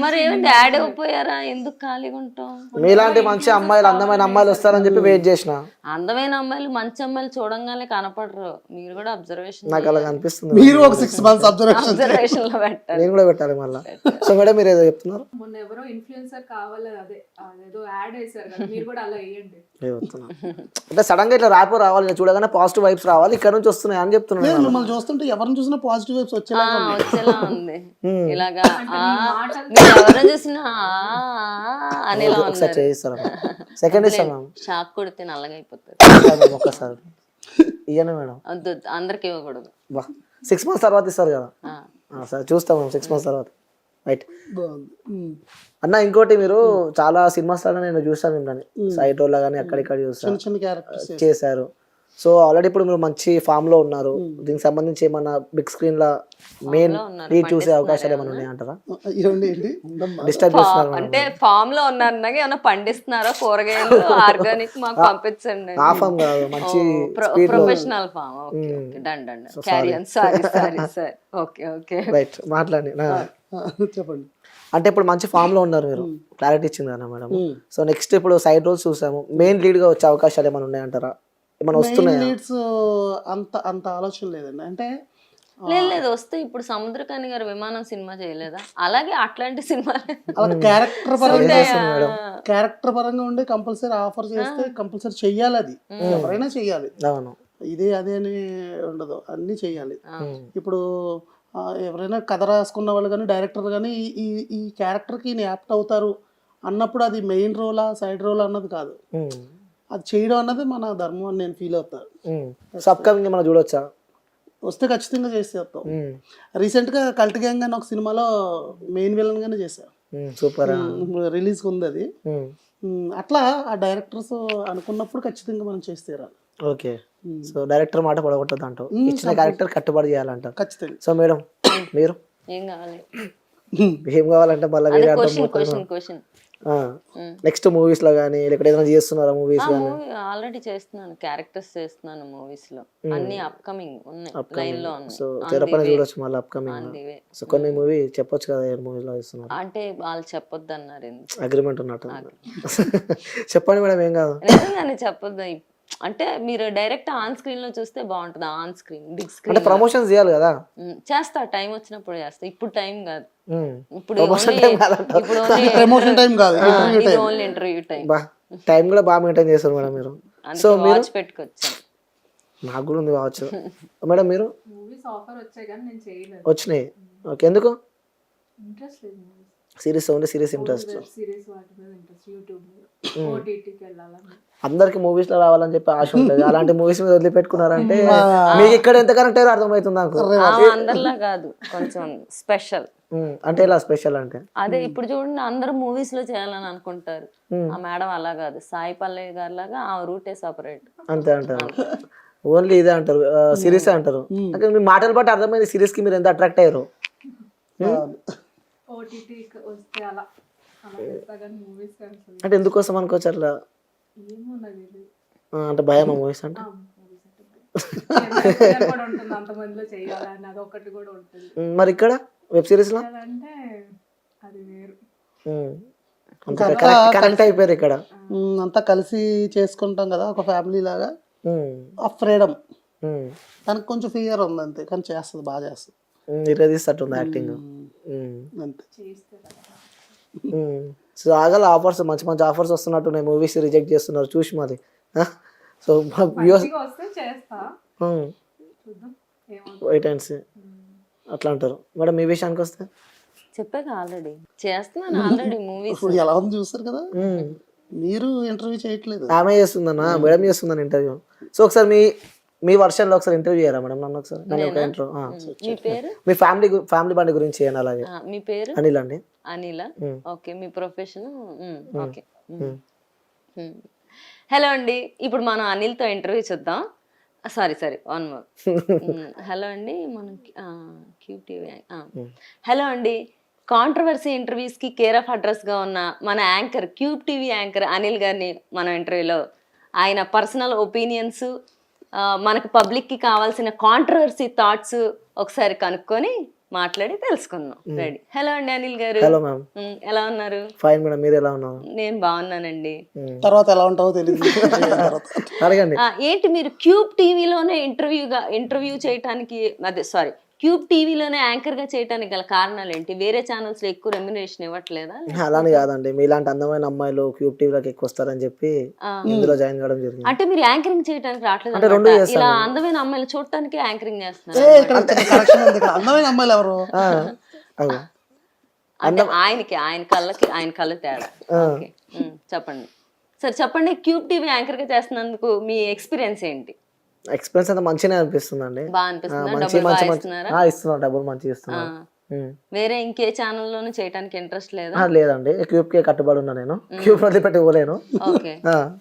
మరి ఏమైంది, యాడ్ అయిపోయారా? ఎందుకు ఖాళీగా ఉంటాం? మీలాంటి మంచి అమ్మాయిలు, అందమైన అమ్మాయిలు వస్తారని చెప్పి వెయిట్ చేసిన. అందమైన అమ్మాయిలు, మంచి అమ్మాయిలు చూడంగానే కనపడరు. మీరు కూడా అబ్జర్వేషన్ నాకు అలా అనిపిస్తుంది. మీరు ఒక 6 months అబ్జర్వేషన్ అబ్జర్వేషన్ లో పెట్టాలి. నేను కూడా పెట్టాలి మళ్ళీ. సో మేడం మీరు ఏదో చెప్తున్నారు. మొన్న ఎవరో ఇన్ఫ్లుయెన్సర్ కావాలి, అదేదో యాడ్ వేసారు కదా, మీరు కూడా అలా వేయండి. అంటే సడన్ గా ఇట్లా ర్యాపో రావాలి, ఇలా చూడగానే పాజిటివ్ వైబ్స్ రావాలి, ఇక్కడ నుంచి వస్తున్నాయి అని చెప్తున్నాను. మిమ్మల్ని చూస్తుంటే ఎవరిని చూసినా పాజిటివ్ వైబ్స్ వచ్చేలా వచ్చేలా ఉంది. ఇలాగా మీరు ఎవరైనా చూసినా అనేలా ఒకసారి చేయిస్తారా? సెకండ్ ఇస్తాను షాక్ కొడితే నల్లగా అయిపోతుంది. ఒక్కసారి ఇయ్యను మేడం. వద్దు, అందరికి ఇవ్వకూడదు. బా 6 months తర్వాత ఇస్తారు కదా. సరే చూస్తాం 6 months తర్వాత. రైట్ అన్న. ఇంకోటి మీరు చాలా సినిమాస్ లాగా నేను చూసాను మిమ్మల్ని, సైట్ రోల్ కానీ అక్కడిక్కడ చూస్తాను చిన్న క్యారెక్టర్స్ చేశారు. సో ఆల్రెడీ ఇప్పుడు మీరు మంచి ఫామ్ లో ఉన్నారు. దీనికి సంబంధించి ఏమన్నా బిగ్ స్క్రీన్ లా మెయిన్ లీడ్ చూసే అవకాశాలు ఏమైనా ఉన్నాయంటారా? డిస్టర్బ్ చేస్తున్నారు అంటే ఫామ్ లో ఉన్నారన్నా ఏమన్నా పండిస్తున్నారా కూరగాయలు ఆర్గానిక్ మాకు పంపించండి. ఆ ఫామ్ కాదు, మంచి professional form. Done done carry on. Sorry sir. Okay okay right మాట్లాడి. చెప్పండి. అంటే ఇప్పుడు మంచి ఫామ్ లో ఉన్నారు మీరు, క్లారిటీ ఇచ్చింది కదా మేడం. సో నెక్స్ట్ ఇప్పుడు సైడ్ రోల్స్ చూసాము, మెయిన్ లీడ్ గా వచ్చే అవకాశాలు ఏమైనా ఉన్నాయంటారా? ఏమైనా వస్తున్నాయా? లీడ్స్ అంత ఆలోచన లేదండి. అంటే లేదు వస్తే ఇప్పుడు సముద్రకాని గారు విమానం సినిమా చేయలేదా? అలాగే అట్లాంటి సినిమాలు అలా క్యారెక్టర్ పరంగా ఉండి కంపల్సరీ ఆఫర్ చేస్తే కంపల్సరీ చెయ్యాలి. అది ఎవరైనా చెయ్యాలి. అవును. ఇదే అదే అని ఉండదు, అన్ని చెయ్యాలి. ఇప్పుడు ఎవరైనా కథ రాసుకున్న వాళ్ళు కానీ డైరెక్టర్ కానీ ఈ క్యారెక్టర్కి ఈయన యాప్ట్ అవుతారు అన్నప్పుడు అది మెయిన్ రోలా సైడ్ రోల్ అన్నది కాదు, అది చేయడం అన్నది మన ధర్మం అని నేను ఫీల్ అవుతాను. అప్కమింగ్ మనం చూడొచ్చా? వస్తే ఖచ్చితంగా చేసేస్తాం. రీసెంట్గా కల్ట్ గ్యాంగ్ అని ఒక సినిమాలో మెయిన్ విలన్ గానే చేశాను. సూపర్. రిలీజ్ ఉంది అది. అట్లా ఆ డైరెక్టర్స్ అనుకున్నప్పుడు ఖచ్చితంగా మనం చేస్తే రాలి. ఓకే. సో డైరెక్టర్ మాట పడగొట్టదు అంటావు, ఇచ్చిన క్యారెక్టర్ కట్టుబడి చేయాలంటారు ఖచ్చితంగా. సో మేడం మీరు ఏం కావాలి? ఏం కావాలంటే మళ్ళీ వేరే క్వశ్చన్ నెక్స్ట్ మూవీస్ లో కానీ లేకపోతే ఏదైనా చేస్తున్నారా? మూవీస్ ఆల్రెడీ చేస్తున్నాను, క్యారెక్టర్స్ చేస్తున్నాను మూవీస్ లో. అన్ని అప్కమింగ్ ఉన్నాయి, లైన్ లో ఉన్నాయి. సో తెరపైన చూడొచ్చు మళ్ళీ అప్కమింగ్. సో కొన్ని మూవీ చెప్పొచ్చు కదా ఏ మూవీస్ లో చేస్తున్నారు అంటే వాళ్ళు చెప్పొద్దు అన్నారు. అగ్రిమెంట్ ఉన్నట్టు. చెప్పండి మేడం, ఏం కాదు. నిజంగానే చెప్పొద్దు. అంటే మీరు డైరెక్ట్ ఆన్ స్క్రీన్ లో చూస్తే బాగుంటుంది. ఆన్ స్క్రీన్ బిగ్ స్క్రీన్ అంటే ప్రమోషన్స్ చేయాలి కదా. చేస్తా, టైం వచ్చినప్పుడు చేస్తా. ఇప్పుడు టైం కాదు. ఇప్పుడు ప్రమోషన్ టైం కాదు, ఓన్లీ ఇంటర్వ్యూ టైం. టైం కూడా బాగా మెయింటైన్ చేస్తారు మేడం మీరు. సో వాచ్ పెట్టుకొచ్చాను. నాకు కూడా ఉంది వాచ్. మేడం మీరు? మూవీస్ ఆఫర్ వచ్చాయి కానీ నేను చేయలేదు. వచ్చినాయి. ఓకే. ఎందుకు? ఇంట్రెస్ట్ లేదు. Series only series interest. Series వాటి మీద ఇంట్రెస్ట్. యూట్యూబ్ మీద ఓటీటీకి వెళ్ళాలని. అందరికి మూవీస్ లో రావాలని చెప్పి ఆశ ఉంటుంది. అలాంటి మూవీస్ మీద వదిలిపెట్టుకున్నారంటే మీకు ఇక్కడ ఎంత కరెక్ట్ అయ్యారో అర్థమవుతుంది నాకు. అందరిలా కాదు, కొంచెం స్పెషల్. అంటే ఇలా స్పెషల్ అంటే అదే ఇప్పుడు చూడండి, అందరూ మూవీస్ లో చేయాలని అనుకుంటారు. ఆ మేడం అలా కాదు, సాయి పల్లవి గారి లాగా ఆ రూటే సపరేట్. అంతే అంటారు. ఓన్లీ ఇదే అంటారు, సిరీస్ అంటారు. అంటే మీ మాటలు బట్టి అర్థమైంది సిరీస్ కి మీరు ఎంత అట్రాక్ట్ అయ్యారు. ఓటీటీకి వస్తే అలా చేస్తా కానీ మూవీస్ అంటే ఎందుకోసం అనుకోవచ్చు అట్లా? ఏమో నాకు తెలియదు. అంటే భయమా మూవీస్ అంటే? అంతమందిలో చేయాలని అదొకటి కూడా ఉంటుంది. మరి ఇక్కడ వెబ్ సిరీస్ లో అంటే అది వేరు. కనెక్ట్ అయిపోయారు ఇక్కడ. అంతా కలిసి చేసుకుంటాం కదా ఒక ఫ్యామిలీ లాగా. ఆ ఫ్రీడమ్ తనకు కొంచెం ఫియర్ ఉంది అంతే, కానీ చేస్తుంది, బాగా చేస్తుంది. ఇరదీస్తట్టుంది యాక్టింగ్ అంతే. సో ఆగల ఆఫర్స్, మంచి మంచి ఆఫర్స్ వస్తున్నట్టున్నాయి. మూవీస్ రిజెక్ట్ చేస్తున్నారు చూసి మరి. సో వెయిట్ అండ్ సీ అట్లా అంటారు. మేడం మీ విషయానికి వస్తే చెప్పాక ఆల్రెడీ చేస్తున్నాను. ఆల్రెడీ మూవీస్ ఎలా ఉంది చూస్తారు కదా. మీరు ఇంటర్వ్యూ చేయట్లేదు, ఆమె చేస్తుందన్నా, మేడం చేస్తుందని ఇంటర్వ్యూ. సో ఒకసారి మీ వర్షన్ లో ఒకసారి ఇంటర్వ్యూ చేయరా మేడం? నన్ను ఒకసారి మీ పేరు? మీ ఫ్యామిలీ బండి గురించి చేయండి. అలాగే మీ పేరు? అనిల్ అండి. అనిల. ఓకే. మీ ప్రొఫెషన్? ఓకే. హలో అండి, ఇప్పుడు మనం అనిల్తో ఇంటర్వ్యూ చూద్దాం. Sorry 1 more. హలో అండి, మనం క్యూబ్ టీవీ. హలో అండి, కాంట్రవర్సీ ఇంటర్వ్యూస్ కి కేర్ ఆఫ్ అడ్రస్ గా ఉన్న మన anchor cube TV anchor Anil గారిని మనం ఇంటర్వ్యూలో ఆయన పర్సనల్ ఒపీనియన్స్, మనకు పబ్లిక్ కి కావాల్సిన కాంట్రవర్సీ థాట్స్ ఒకసారి కనుక్కొని మాట్లాడి తెలుసుకుందాం. రెడీ? హలో అండి అనిల్ గారు. Hello ma'am. ఎలా ఉన్నారు? ఫైన్ మేడం, మీరు ఎలా ఉన్నారు? నేను బాగున్నానండి. తర్వాత ఎలా ఉంటావో తెలియదు. అడగండి. ఏంటి మీరు క్యూబ్ టీవీలోనే ఇంటర్వ్యూ చేయటానికి, అదే సారీ, క్యూబ్ టీవీలోనే యాంకర్ గా చేయడానికి గల కారణాలు ఏంటి? వేరే ఛానల్స్ లో ఎక్కువ రెమ్యునరేషన్ ఇవ్వట్లేదా? అలానే కాదండి, మీలాంటి అందమైన అమ్మాయిలు క్యూబ్ టీవీలోకి ఎక్కువ వస్తారని చెప్పి ఇందులో జాయిన్ కావడం జరిగింది. అంటే మీరు యాంకరింగ్ చేయడానికి రావట్లేదు అంటే రెండు అన్నమాట. చేస్తాను. ఇలా అందమైన అమ్మాయిలు చూడటానికి యాంకరింగ్ చేస్తున్నారు. ఇక్కడ చిన్న correction ఉంది. ఇక్కడ అందమైన అమ్మాయిలు ఎవరు? అదే. అంటే ఆయన కళ్ళ తేడా. ఓకే, చెప్పండి. సరే చెప్పండి, క్యూబ్ టీవీ యాంకర్ గా చేస్తున్నందుకు మీ ఎక్స్పీరియన్స్ ఏంటి? ఎక్స్పీరియన్స్ అంతా మంచిగానే అనిపిస్తుందండి. బాగా అనిపిస్తుందా? మంచి డబ్బులు మంచి బాగా మంచి ఇస్తున్నారా? ఇస్తున్నారు, డబ్బులు మంచిగా ఇస్తున్నారు. వేరే ఇంకే ఛానల్లోనూ చేయడానికి ఇంట్రెస్ట్ లేదా? లేదండి, క్యూబ్ కి కట్టుబడి ఉన్నా నేను. క్యూబ్ వదిలిపెట్టి పోలేను. ఓకే,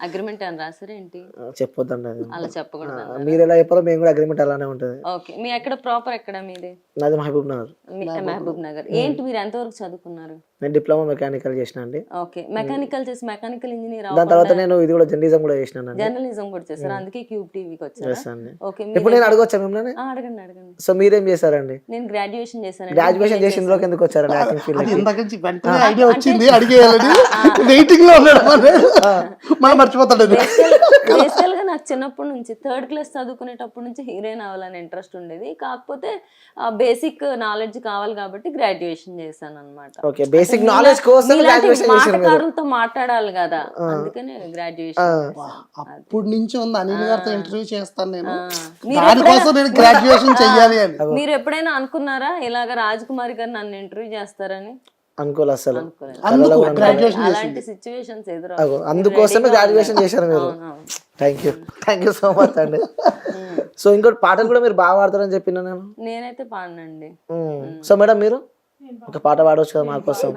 అగ్రిమెంట్ అని రాసారా ఏంటి? చెప్పొద్దండి అది. అలా చెప్పకూడదు. మీరు ఎలా చెప్పారో మేము కూడా అగ్రిమెంట్ అలానే ఉంటుంది. ఓకే, మీ ఎక్కడ ప్రాపర్ ఎక్కడ మీది? నాది మహబూబ్ నగర్. మహబూబ్ నగర్. ఏంటి మీరు ఎంతవరకు చదువుకున్నారు? నేను డిప్లొమా మెకానికల్ చేసిన అండి. ఓకే, మెకానికల్ చేసి మెకానికల్ ఇంజనీర్ దాని తర్వాత నేను ఇది కూడా జర్నలిజం కూడా చేసినానండి. జర్నలిజం కూడా చేశారు, అందుకే క్యూబ్ టీవీకి వచ్చారు. అండి. ఓకే, ఇప్పుడు నేను అడగొచ్చా మిమ్మల్ని? అడగండి. సో మీరేం చేశారండి? నేను గ్రాడ్యుయేషన్ చేశాను. గ్రాడ్యుయేషన్ చేసి ఇందులోకి ఎందుకు వచ్చారండి యాక్టింగ్ ఫీల్డ్? అది ఇందాక నుంచి వెంటనే ఐడియా వచ్చింది, అడిగేయాలని వెయిటింగ్ లో ఉన్నాడు. మనం మర్చిపోతాడు. బేసికల్ గా నాకు చిన్నప్పటి నుంచి 3rd క్లాస్ చదువుకునేటప్పటి నుంచి హీరోయిన్ అవ్వాలని ఇంట్రెస్ట్ ఉండేది. కాకపోతే బేసిక్ నాలెడ్జ్ కావాలి కాబట్టి గ్రాడ్యుయేషన్ చేశాను అనమాట. ఓకే, బేసిక్ నాలెడ్జ్ కోసం గ్రాడ్యుయేషన్ చేశారు మీరు. మాటకారులతో మాట్లాడాలి కదా, అందుకనే గ్రాడ్యుయేషన్. అప్పటి నుంచి ఉంది అనిల్ గారితో ఇంటర్వ్యూ చేస్తాను నేను, దానికోసం నేను గ్రాడ్యుయేషన్ చెయ్యాలి అని. మీరు ఎప్పుడైనా అనుకున్నారా ఇలాగ రాజకుమారి గారు నన్ను ఇంటర్వ్యూ చేస్తారని? అనుకోలే అసలు. అలాంటి సిచ్యువేషన్స్ అందుకోసమే గ్రాడ్యుయేషన్ చేశారు మీరు. థ్యాంక్ యూ సో మచ్ అండి. సో ఇంకోటి పాటలు కూడా మీరు బాగా పాడతారని చెప్పిన నేనైతే పాడనండి. సో మేడం మీరు ఒక పాట పాడవచ్చు కదా మా కోసం?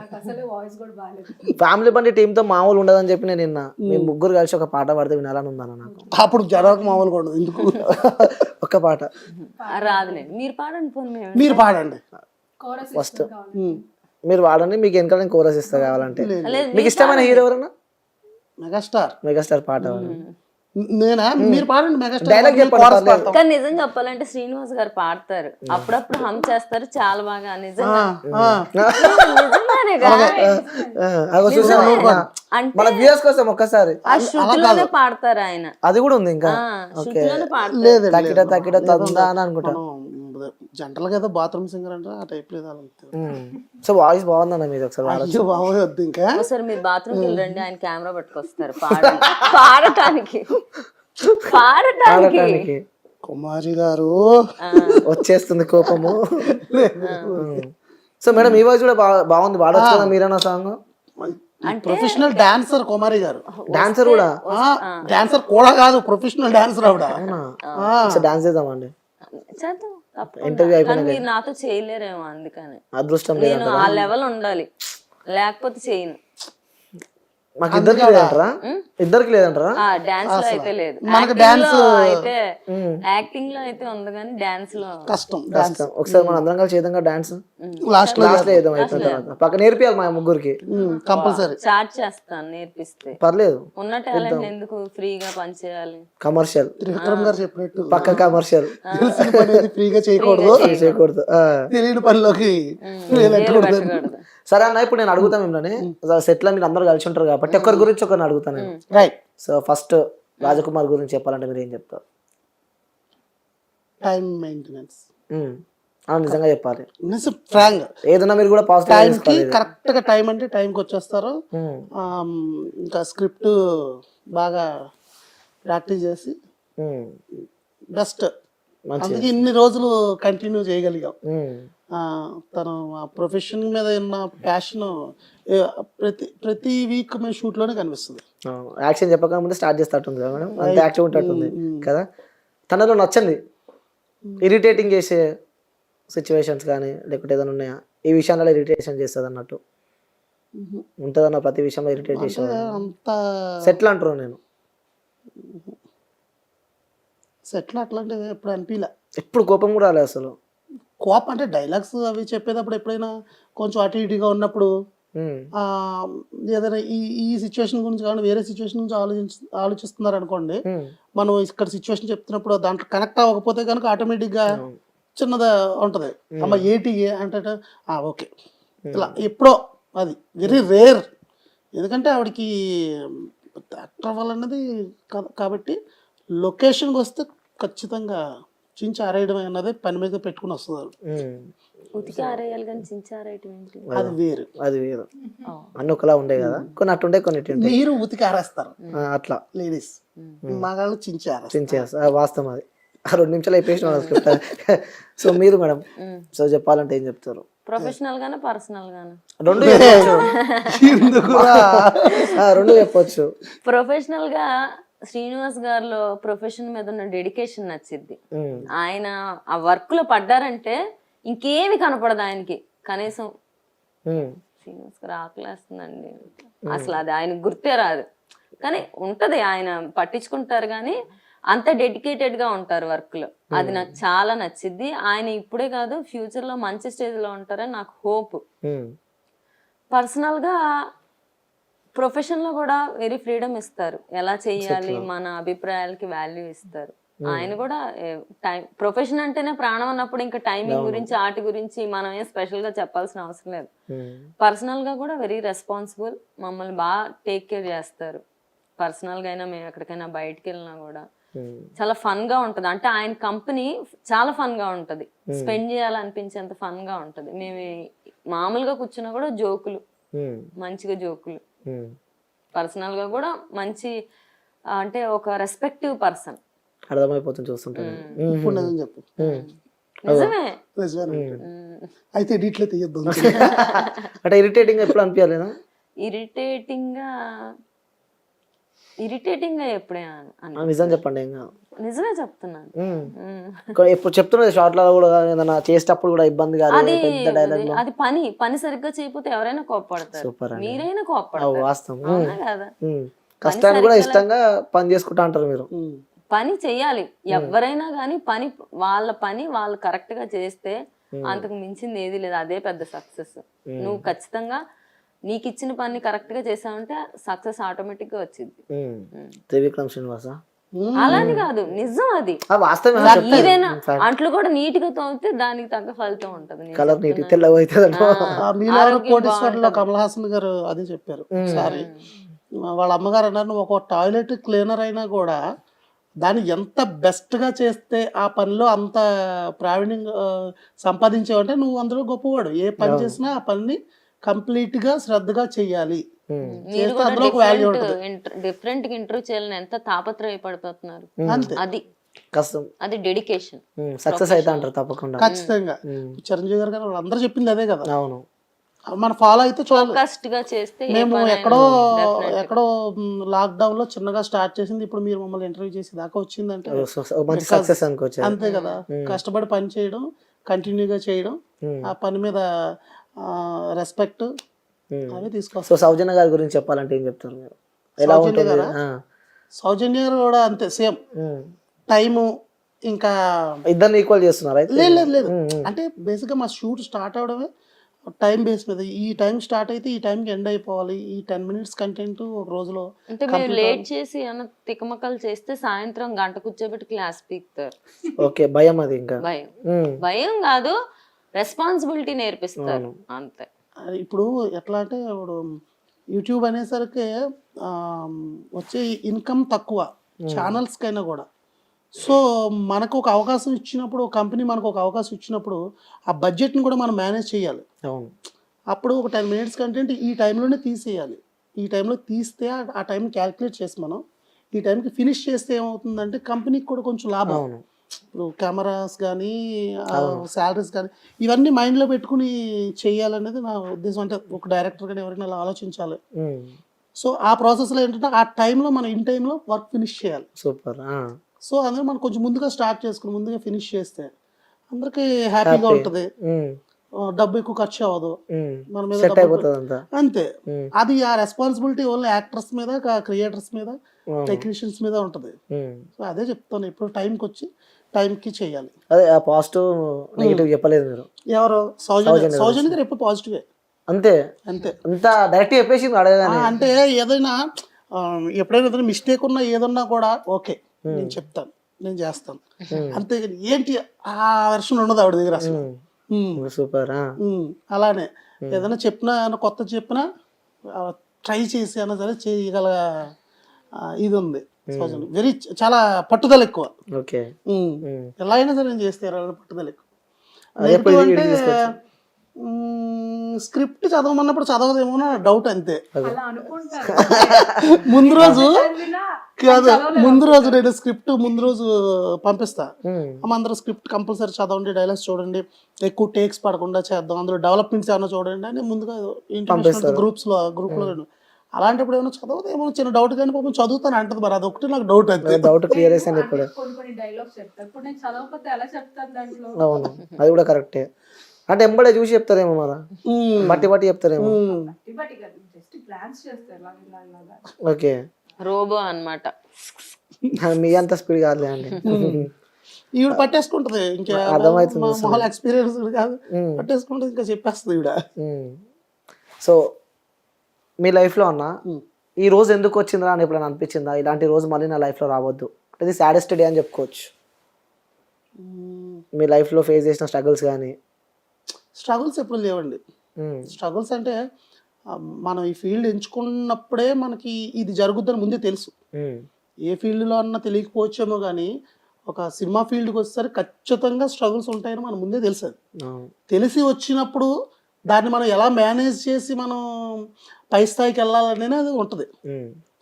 ఫ్యామిలీ బండి టీమ్ తో మామూలు ఉండదని చెప్పి నేను నిన్న మీ ముగ్గురు కలిసి ఒక పాట పాడితే వినాలని ఉందన్న నాకు. అప్పుడు జనాలకు మామూలుగా ఉండదు. ఎందుకు? ఒక్క పాట రాదులే, మీరు పాడండి. పోనీ మీరు పాడండి ఫస్ట్. మీరు పాడండి, మీకు వెనకాల నేను కోరస్ ఇస్తా కావాలంటే. మీకు ఇష్టమైన హీరో ఎవరన్నా? మెగాస్టార్ పాట నేనా? మీరు పాడండి మెగాస్టార్. డైలాగ్ చెప్పండి. కానీ నిజం చెప్పాలంటే శ్రీనివాస్ గారు పాడతారు, అప్పుడప్పుడు హమ్ చేస్తారు చాలా బాగా. నిజంగా నిజంగానేగా. మన వ్యూయర్స్ కోసం ఒక్కసారి ఆ శృతిలోనే పాడతారు ఆయన. అది కూడా ఉంది ఇంకా. శృతిలోనే పాడతారు. తక్కిట తందా అని అనుకుంటా. జనరల్ గా బాత్రూమ్ సింగర్ అంటే ఆ టైప్ లేదు. సో వాయిస్ బాగుందన్న మీది. ఒకసారి ఇంకా ఒకసారి మీరు బాత్రూమ్ కి వెళ్ళండి, ఆయన కెమెరా పట్టుకొస్తారు పాడటానికి. కుమారి గారు వచ్చేస్తుంది కోపము. సో మేడం ఈ వాయిస్ కూడా బాగుంది, పాడొచ్చు కదా మీరన్నా సాంగ్? ప్రొఫెషనల్ డాన్సర్ కుమారి గారు. డాన్సర్ కూడా? డాన్సర్ కూడా కాదు, ప్రొఫెషనల్ డాన్సర్ ఆవిడ. డాన్స్ చేద్దామండి. ఇంటర్వ్యూ అయిపోయింది. మీరు నాతో చేయలేరేమో, అందుకని అదృష్టం నేను ఆ లెవెల్ ఉండాలి, లేకపోతే చేయను. మాకు ఇద్దరికి లేదంటారా? డాన్స్ లో అయితే లేదు, మనకి డాన్స్ అయితే యాక్టింగ్ లో అయితే ఉంది కానీ డాన్స్ లో కష్టం. ఒకసారి మనం అందరం కలిసి చేద్దాం డాన్స్. లాస్ట్ లో చేద్దాం అయిపోయింది. పక్క నేర్పియాలి మా ముగ్గురికి కంపల్సరీ. చార్జ్ చేస్తాను నేర్పిస్తే. పర్లేదు, ఉన్న టాలెంట్ ఎందుకు ఫ్రీగా పనిచేయాలి? కమర్షియల్ త్రివిక్రమ్ గారు చెప్పినట్టు పక్క కమర్షియల్. తెలిసిన పని ఫ్రీగా చేయకూడదు. తెలియని పనిలోకి పెట్టకూడదు. సరే అన్న, ఇప్పుడు నేను అడుగుతాను మిమ్మల్ని. సెట్ లో మీరు అందరూ కలిసి ఉంటారు కాబట్టి ఒకరి గురించి ఒకరిని అడుగుతాను నేను. రైట్. సో ఫస్ట్ రాజకుమార్ గురించి చెప్పాలంటే మీరు ఏం చెప్తారు? Time maintenance. నిజంగా చెప్పాలి, ఫ్రాంక్. ఏదన్నా మీరు కూడా టైం కి కరెక్ట్ గా టైం అంటే టైం కి వచ్చేస్తారు. ఇంకా స్క్రిప్ట్ బాగా ప్రాక్టీస్ చేసి బెస్ట్. అందుకే ఇన్ని రోజులు కంటిన్యూ చేయగలిగాం. తను ఆ ప్రొఫెషన్ మీద ఉన్న ప్యాషన్ ప్రతి వీక్ మేము షూట్ లోనే కనిపిస్తుంది. యాక్షన్ చెప్పక ముందు స్టార్ట్ చేస్తట్టుంది కదా మేడం, అంత యాక్టివ్ ఉంటట్టుంది కదా. తనలో నచ్చండి ఇరిటేటింగ్ చేసే సిచ్యువేషన్స్ కానీ లేకపోతే ఏదైనా ఉన్నాయా ఈ విషయాల్లో ఇరిటేషన్ చేస్తుంది అన్నట్టు? ఉంటుందన్న ప్రతి విషయంలో ఇరిటేట్ చేసే అంత సెటిల్ అంటారు. నేను సెట్లో అట్లాంటివి ఎప్పుడు అనిపించలే. ఎప్పుడు కోపం కూడా రాలేదు అసలు. కోపం అంటే డైలాగ్స్ అవి చెప్పేటప్పుడు ఎప్పుడైనా కొంచెం అటు ఇటుగా ఉన్నప్పుడు ఏదైనా ఈ సిచ్యువేషన్ గురించి కానీ వేరే సిచ్యువేషన్ గురించి ఆలోచిస్తున్నారు అనుకోండి, మనం ఇక్కడ సిచ్యువేషన్ చెప్తున్నప్పుడు దాంట్లో కనెక్ట్ అవ్వకపోతే కనుక ఆటోమేటిక్గా చిన్నదా ఉంటుంది. అమ్మ ఏంటి అంటే ఓకే ఇలా ఎప్పుడో, అది వెరీ రేర్. ఎందుకంటే ఆవిడకి యాక్టర్ అవ్వాలన్నది కాబట్టి లొకేషన్కి వస్తే ఖచ్చితంగా చించి ఆరేయడం అన్నది పని మీద పెట్టుకుని వస్తుంది. ఉతికి ఆరేయాలి కానీ చించారేయటం ఏంటి? అది వేరు. అది వేరు. అన్ని ఒకలా ఉండే కదా, కొన్ని అట్టుండే కొన్ని ఇట్టుండే. మీరు ఉతికి ఆరేస్తారు అట్లా లేడీస్, మగాళ్ళు చించి ఆరేస్తారు. చించేస్తా, వాస్తవం అది. 2 నిమిషాలు అయిపోయిన. సో మీరు మేడం, సో చెప్పాలంటే ఏం చెప్తారు? ప్రొఫెషనల్ గానా పర్సనల్ గానా? రెండు రెండు చెప్పొచ్చు. ప్రొఫెషనల్ గా శ్రీనివాస్ గారిలో ప్రొఫెషన్ మీద ఉన్న డెడికేషన్ నచ్చింది. ఆయన ఆ వర్క్ లో పడ్డారంటే ఇంకేమి కనపడదు ఆయనకి. కనీసం శ్రీనివాస్ గారు ఆకలేస్తుందండి అసలు అది ఆయన గుర్తే రాదు, కానీ ఉంటది, ఆయన పట్టించుకుంటారు కానీ అంత డెడికేటెడ్ గా ఉంటారు వర్క్ లో. అది నాకు చాలా నచ్చింది. ఆయన ఇప్పుడే కాదు ఫ్యూచర్ లో మంచి స్టేజ్ లో ఉంటారని నాకు హోప్. పర్సనల్ గా ప్రొఫెషన్ లో కూడా వెరీ ఫ్రీడమ్ ఇస్తారు, ఎలా చెయ్యాలి, మన అభిప్రాయాలకి వాల్యూ ఇస్తారు. ఆయన కూడా టైం, ప్రొఫెషన్ అంటేనే ప్రాణం అన్నప్పుడు ఇంకా టైమింగ్ గురించి ఆటి గురించి మనం ఏం స్పెషల్ గా చెప్పాల్సిన అవసరం లేదు. పర్సనల్ గా కూడా వెరీ రెస్పాన్సిబుల్, మమ్మల్ని బాగా టేక్ కేర్ చేస్తారు. పర్సనల్ గా అయినా మేము ఎక్కడికైనా బయటకు వెళ్ళినా కూడా చాలా ఫన్ గా ఉంటది. అంటే ఆయన కంపెనీ చాలా ఫన్ గా ఉంటది, స్పెండ్ చేయాలనిపించేంత ఫన్ గా ఉంటది. మేము మామూలుగా కూర్చున్నా కూడా జోకులు, మంచిగా జోకులు. పర్సనల్ గా కూడా మంచి, అంటే ఒక రెస్పెక్టివ్ పర్సన్. అర్థమైపోతుంది చూస్తుంటాను. ఇప్పుడు నిజం చెప్పు. నిజమే. అయితే ఎడిట్లో తీయద్దు అంటే ఇరిటేటింగ్ ఎప్పుడు అనిపించలేదా? ఇరిటేటింగ్ గా ఎప్పుడే నిజం చెప్పండి. ఇంకా నిజమే చెప్తున్నాను. ఇప్పుడు చెప్తున్నది షార్ట్ లో కూడా ఏదైనా చేసేటప్పుడు కూడా ఇబ్బంది కాదు. అది పని సరిగ్గా చేయకపోతే ఎవరైనా కోప్పడతారు, మీరైనా కోప్పడతారు. వాస్తవం కదా. కష్టాన్ని కూడా ఇష్టంగా పని చేసుకుంటా అంటారు మీరు. పని చెయ్యాలి ఎవరైనా గానీ, వాళ్ళ పని వాళ్ళు కరెక్ట్ గా చేస్తే అంతకు మించింది ఏది లేదు. అదే పెద్ద సక్సెస్. నువ్వు ఖచ్చితంగా నీకు ఇచ్చిన పని కరెక్ట్ గా చేసావంటే సక్సెస్ ఆటోమేటిక్ గా వచ్చింది. త్రివిక్రమ్ శ్రీనివాస అలాని కాదు, నిజం అది. ఏదైనా అంట్లు కూడా నీట్ గా తోమితే దానికి తగ్గ ఫలితం ఉంటది. కలర్ నీట్ తెల్లగా అవుతుంది. కోటేశ్వర్లో కమల్ హాసన్ గారు అదే చెప్పారు. సారీ, వాళ్ళ అమ్మగారు అన్నారు, ఒక టాయిలెట్ క్లీనర్ అయినా కూడా దాన్ని ఎంత బెస్ట్గా చేస్తే ఆ పనిలో అంత ప్రావీణ్యం సంపాదించావంటే నువ్వు అందులో గొప్పవాడు. ఏ పని చేసినా ఆ పనిని కంప్లీట్గా శ్రద్ధగా చెయ్యాలి. అందులో ఒక వాల్యూ ఉంటుంది. డిఫరెంట్ గా ఇంటర్వ్యూ చేయాలని ఎంత తాపత్రయపడిపోతున్నారు. అది కష్టం, అది డెడికేషన్. సక్సెస్ అయితే అంటారు తప్పకుండా. ఖచ్చితంగా చిరంజీవి గారు కానీ వాళ్ళందరూ చెప్పింది అదే కదా. అవును, మన ఫాలో అయితే చాలు. మేము ఎక్కడో లాక్డౌన్ లో చిన్నగా స్టార్ట్ చేసింది, ఇప్పుడు మీరు మమ్మల్ని ఇంటర్వ్యూ చేసి దాకా వచ్చిందంటే అంతే కదా. కష్టపడి పని చేయడం, కంటిన్యూగా చేయడం, ఆ పని మీద రెస్పెక్ట్ అవి తీసుకోవాలి. సో సౌజన్య గారి గురించి చెప్పాలంటే ఏం చెప్తారు మీరు? సౌజన్య గారు కూడా అంతే సేమ్ టైము. ఇంకా ఇద్దరిని ఈక్వల్ చేస్తున్నారు? లేదు, అంటే బేసిక్గా మా షూట్ స్టార్ట్ అవడమే టైం బేస్ మీద. ఈ టైం స్టార్ట్ అయితే ఈ టైంకి ఎండ్ అయిపోవాలి. ఈ 10 minutes కంటెంట్ ఒక రోజులో. అంటే మీరు లేట్ చేసి ఏమన్నా తికమకలు చేస్తే సాయంత్రం గంట కూర్చోబెట్టి క్లాస్ పీకుతారు. ఓకే, భయం. అది ఇంకా భయం కాదు, రెస్పాన్సిబిలిటీ నేర్పిస్తారు అంతే. ఇప్పుడు ఎట్లా అంటే, ఇప్పుడు యూట్యూబ్ అనేసరికి వచ్చే ఇన్కమ్ తక్కువ ఛానల్స్కైనా కూడా. సో మనకు ఒక అవకాశం ఇచ్చినప్పుడు, కంపెనీ మనకు ఒక అవకాశం ఇచ్చినప్పుడు ఆ బడ్జెట్ని కూడా మనం మేనేజ్ చేయాలి. అప్పుడు ఒక 10 minutes కంటెంట్ ఈ టైంలోనే తీసేయాలి. ఈ టైంలో తీస్తే ఆ టైం క్యాలిక్యులేట్ చేసి మనం ఈ టైంకి ఫినిష్ చేస్తే ఏమవుతుందంటే కంపెనీకి కూడా కొంచెం లాభం. ఇప్పుడు కెమెరాస్ కానీ శాలరీస్ కానీ ఇవన్నీ మైండ్లో పెట్టుకుని చేయాలనేది నా ఉద్దేశం. అంటే ఒక డైరెక్టర్ కానీ ఎవరైనా అలా ఆలోచించాలి. సో ఆ ప్రాసెస్లో ఏంటంటే ఆ టైంలో మనం ఇన్ టైంలో వర్క్ ఫినిష్ చేయాలి. సూపర్. సో అందులో మనం కొంచెం ముందుగా స్టార్ట్ చేసుకుని ముందుగా ఫినిష్ చేస్తే అందరికి హ్యాపీగా ఉంటుంది. డబ్బు ఎక్కువ ఖర్చు అవ్వదు, మన మీద సెట్ డబ్బులు అయిపోతుంది అంతా. అంతే. అది ఆ రెస్పాన్సిబిలిటీ ఓన్లీ యాక్టర్స్ మీద, క్రియేటర్స్ మీద, టెక్నీషియన్స్ మీద ఉంటుంది. సో అదే చెప్తాను, ఇప్పుడు టైంకి వచ్చి టైంకి చేయాలి. అదే ఆ పాజిటివ్ నెగిటివ్ చెప్పలేదు మీరు. ఎవరు సౌజన్య గారు ఎప్పుడు పాజిటివే, అంతే అంతే. అంతా డైరెక్ట్ చెప్పేసి అడగగానే. అంటే ఏదైనా ఎప్పుడైనా ఏదైనా మిస్టేక్ ఉన్నా ఏదన్నా కూడా ఓకే నేను చెప్తాను, నేను చేస్తాను, అంతేగాని ఏంటి ఆ వెర్షన్ ఉండదు ఆవిడ దగ్గర అసలు. సూపర్. అలానే ఏదైనా చెప్పినా, కొత్త చెప్పినా ట్రై చేసి అయినా సరే చేయగల ఇది ఉంది సౌజన్య. వెరీ చాలా పట్టుదల ఎక్కువ. ఓకే. ఎలా అయినా సరే నేను చేస్తే పట్టుదల ఎక్కువ. అదే Negative అంటే స్క్రిప్ట్ చదవమన్నప్పుడు చదవదేమో నా డౌట్, అంతే. అలా అనుకుంటారు. ముందు రోజు చదివినా కాదు, ముందు రోజు నేను స్క్రిప్ట్ ముందు రోజు పంపిస్తా, అందరూ స్క్రిప్ట్ కంపల్సరీ చదవండి, డైలాగ్స్ చూడండి, ఎక్కువ టేక్స్ పడకుండా చేద్దాం, అందులో డెవలప్మెంట్స్ ఏమైనా చూడండి అని ముందుగా గ్రూప్ లో అలాంటప్పుడు ఏమైనా చదవదేమో చిన్న డౌట్, కానీ పాపం చదువుతాను అంటది, మరి అదొకటి నాకు డౌట్. అంతే. డౌట్ క్లియర్ చేసాను ఇప్పుడు. కొన్ని డైలాగ్స్ చెప్తారు, ఇప్పుడు నేను చదవకపోతే ఎలా చెప్తాను దాంట్లో. అవును, అది కూడా కరెక్టే. అంటే ఎంబడే చూసి చెప్తారేమో, మరి బట్టి బట్టి చెప్తారేమో. బట్ జస్ట్ ప్లాన్స్ చేస్తారు. ఓకే. రోబో అన్నమాట. మీ అంత స్పీడ్ కాదులే అండి. ఈవిడ పట్టేసుకుంటది, ఇంకా అర్థమవుతుంది. మొహల్ ఎక్స్పీరియన్స్ కాదు, పట్టేసుకుంటది, ఇంకా చెప్పేస్తుంది ఈవిడ. సో మీ లైఫ్లో అన్న ఈ రోజు ఎందుకు వచ్చిందా అని ఎప్పుడైనా అనిపించిందా, ఇలాంటి రోజు మళ్ళీ నా లైఫ్లో రావద్దు, ఇది సాడెస్ట్ డే అని చెప్పుకోవచ్చు? మీ లైఫ్లో ఫేస్ చేసిన స్ట్రగుల్స్ కానీ. స్ట్రగుల్స్ ఎప్పుడు లేవండి. స్ట్రగుల్స్ అంటే మనం ఈ ఫీల్డ్ ఎంచుకున్నప్పుడే మనకి ఇది జరుగుద్దని ముందే తెలుసు. ఏ ఫీల్డ్లో అన్నా తెలియకపోవచ్చేమో కానీ ఒక సినిమా ఫీల్డ్కి వచ్చేసరికి ఖచ్చితంగా స్ట్రగుల్స్ ఉంటాయని మనం ముందే తెలుసు. తెలిసి వచ్చినప్పుడు దాన్ని మనం ఎలా మేనేజ్ చేసి మనం పై స్థాయికి వెళ్ళాలనే అది ఉంటుంది.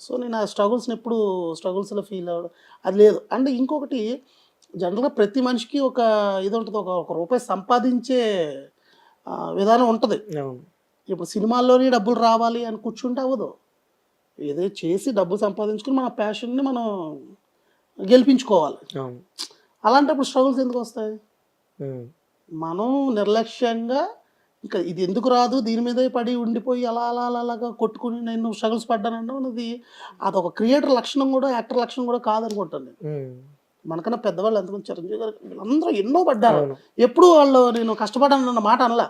సో నేను ఆ స్ట్రగుల్స్ని ఎప్పుడు స్ట్రగుల్స్లో ఫీల్ అవ్వడం అది లేదు. అంటే ఇంకొకటి జనరల్గా ప్రతి మనిషికి ఒక ఇది ఉంటుంది, ఒక రూపాయి సంపాదించే విధానం ఉంటుంది. ఇప్పుడు సినిమాల్లోనే డబ్బులు రావాలి అని కూర్చుంటే అవ్వదు. ఏదో చేసి డబ్బులు సంపాదించుకుని మన ప్యాషన్ని మనం గెలిపించుకోవాలి. అలాంటప్పుడు స్ట్రగుల్స్ ఎందుకు వస్తాయి? మనం నిర్లక్ష్యంగా ఇంకా ఇది ఎందుకు రాదు, దీని మీదే పడి ఉండిపోయి అలా అలా అలాగా కొట్టుకుని నేను స్ట్రగుల్స్ పడ్డానంటే అన్నది అదొక క్రియేటర్ లక్షణం కూడా, యాక్టర్ లక్షణం కూడా కాదనుకుంటాను నేను. మనకన్నా పెద్దవాళ్ళు ఎంతమంది, చిరంజీవి గారు వీళ్ళందరూ ఎన్నో పడ్డారు, ఎప్పుడు వాళ్ళు నేను కష్టపడ్డాను అన్న మాట అనలా.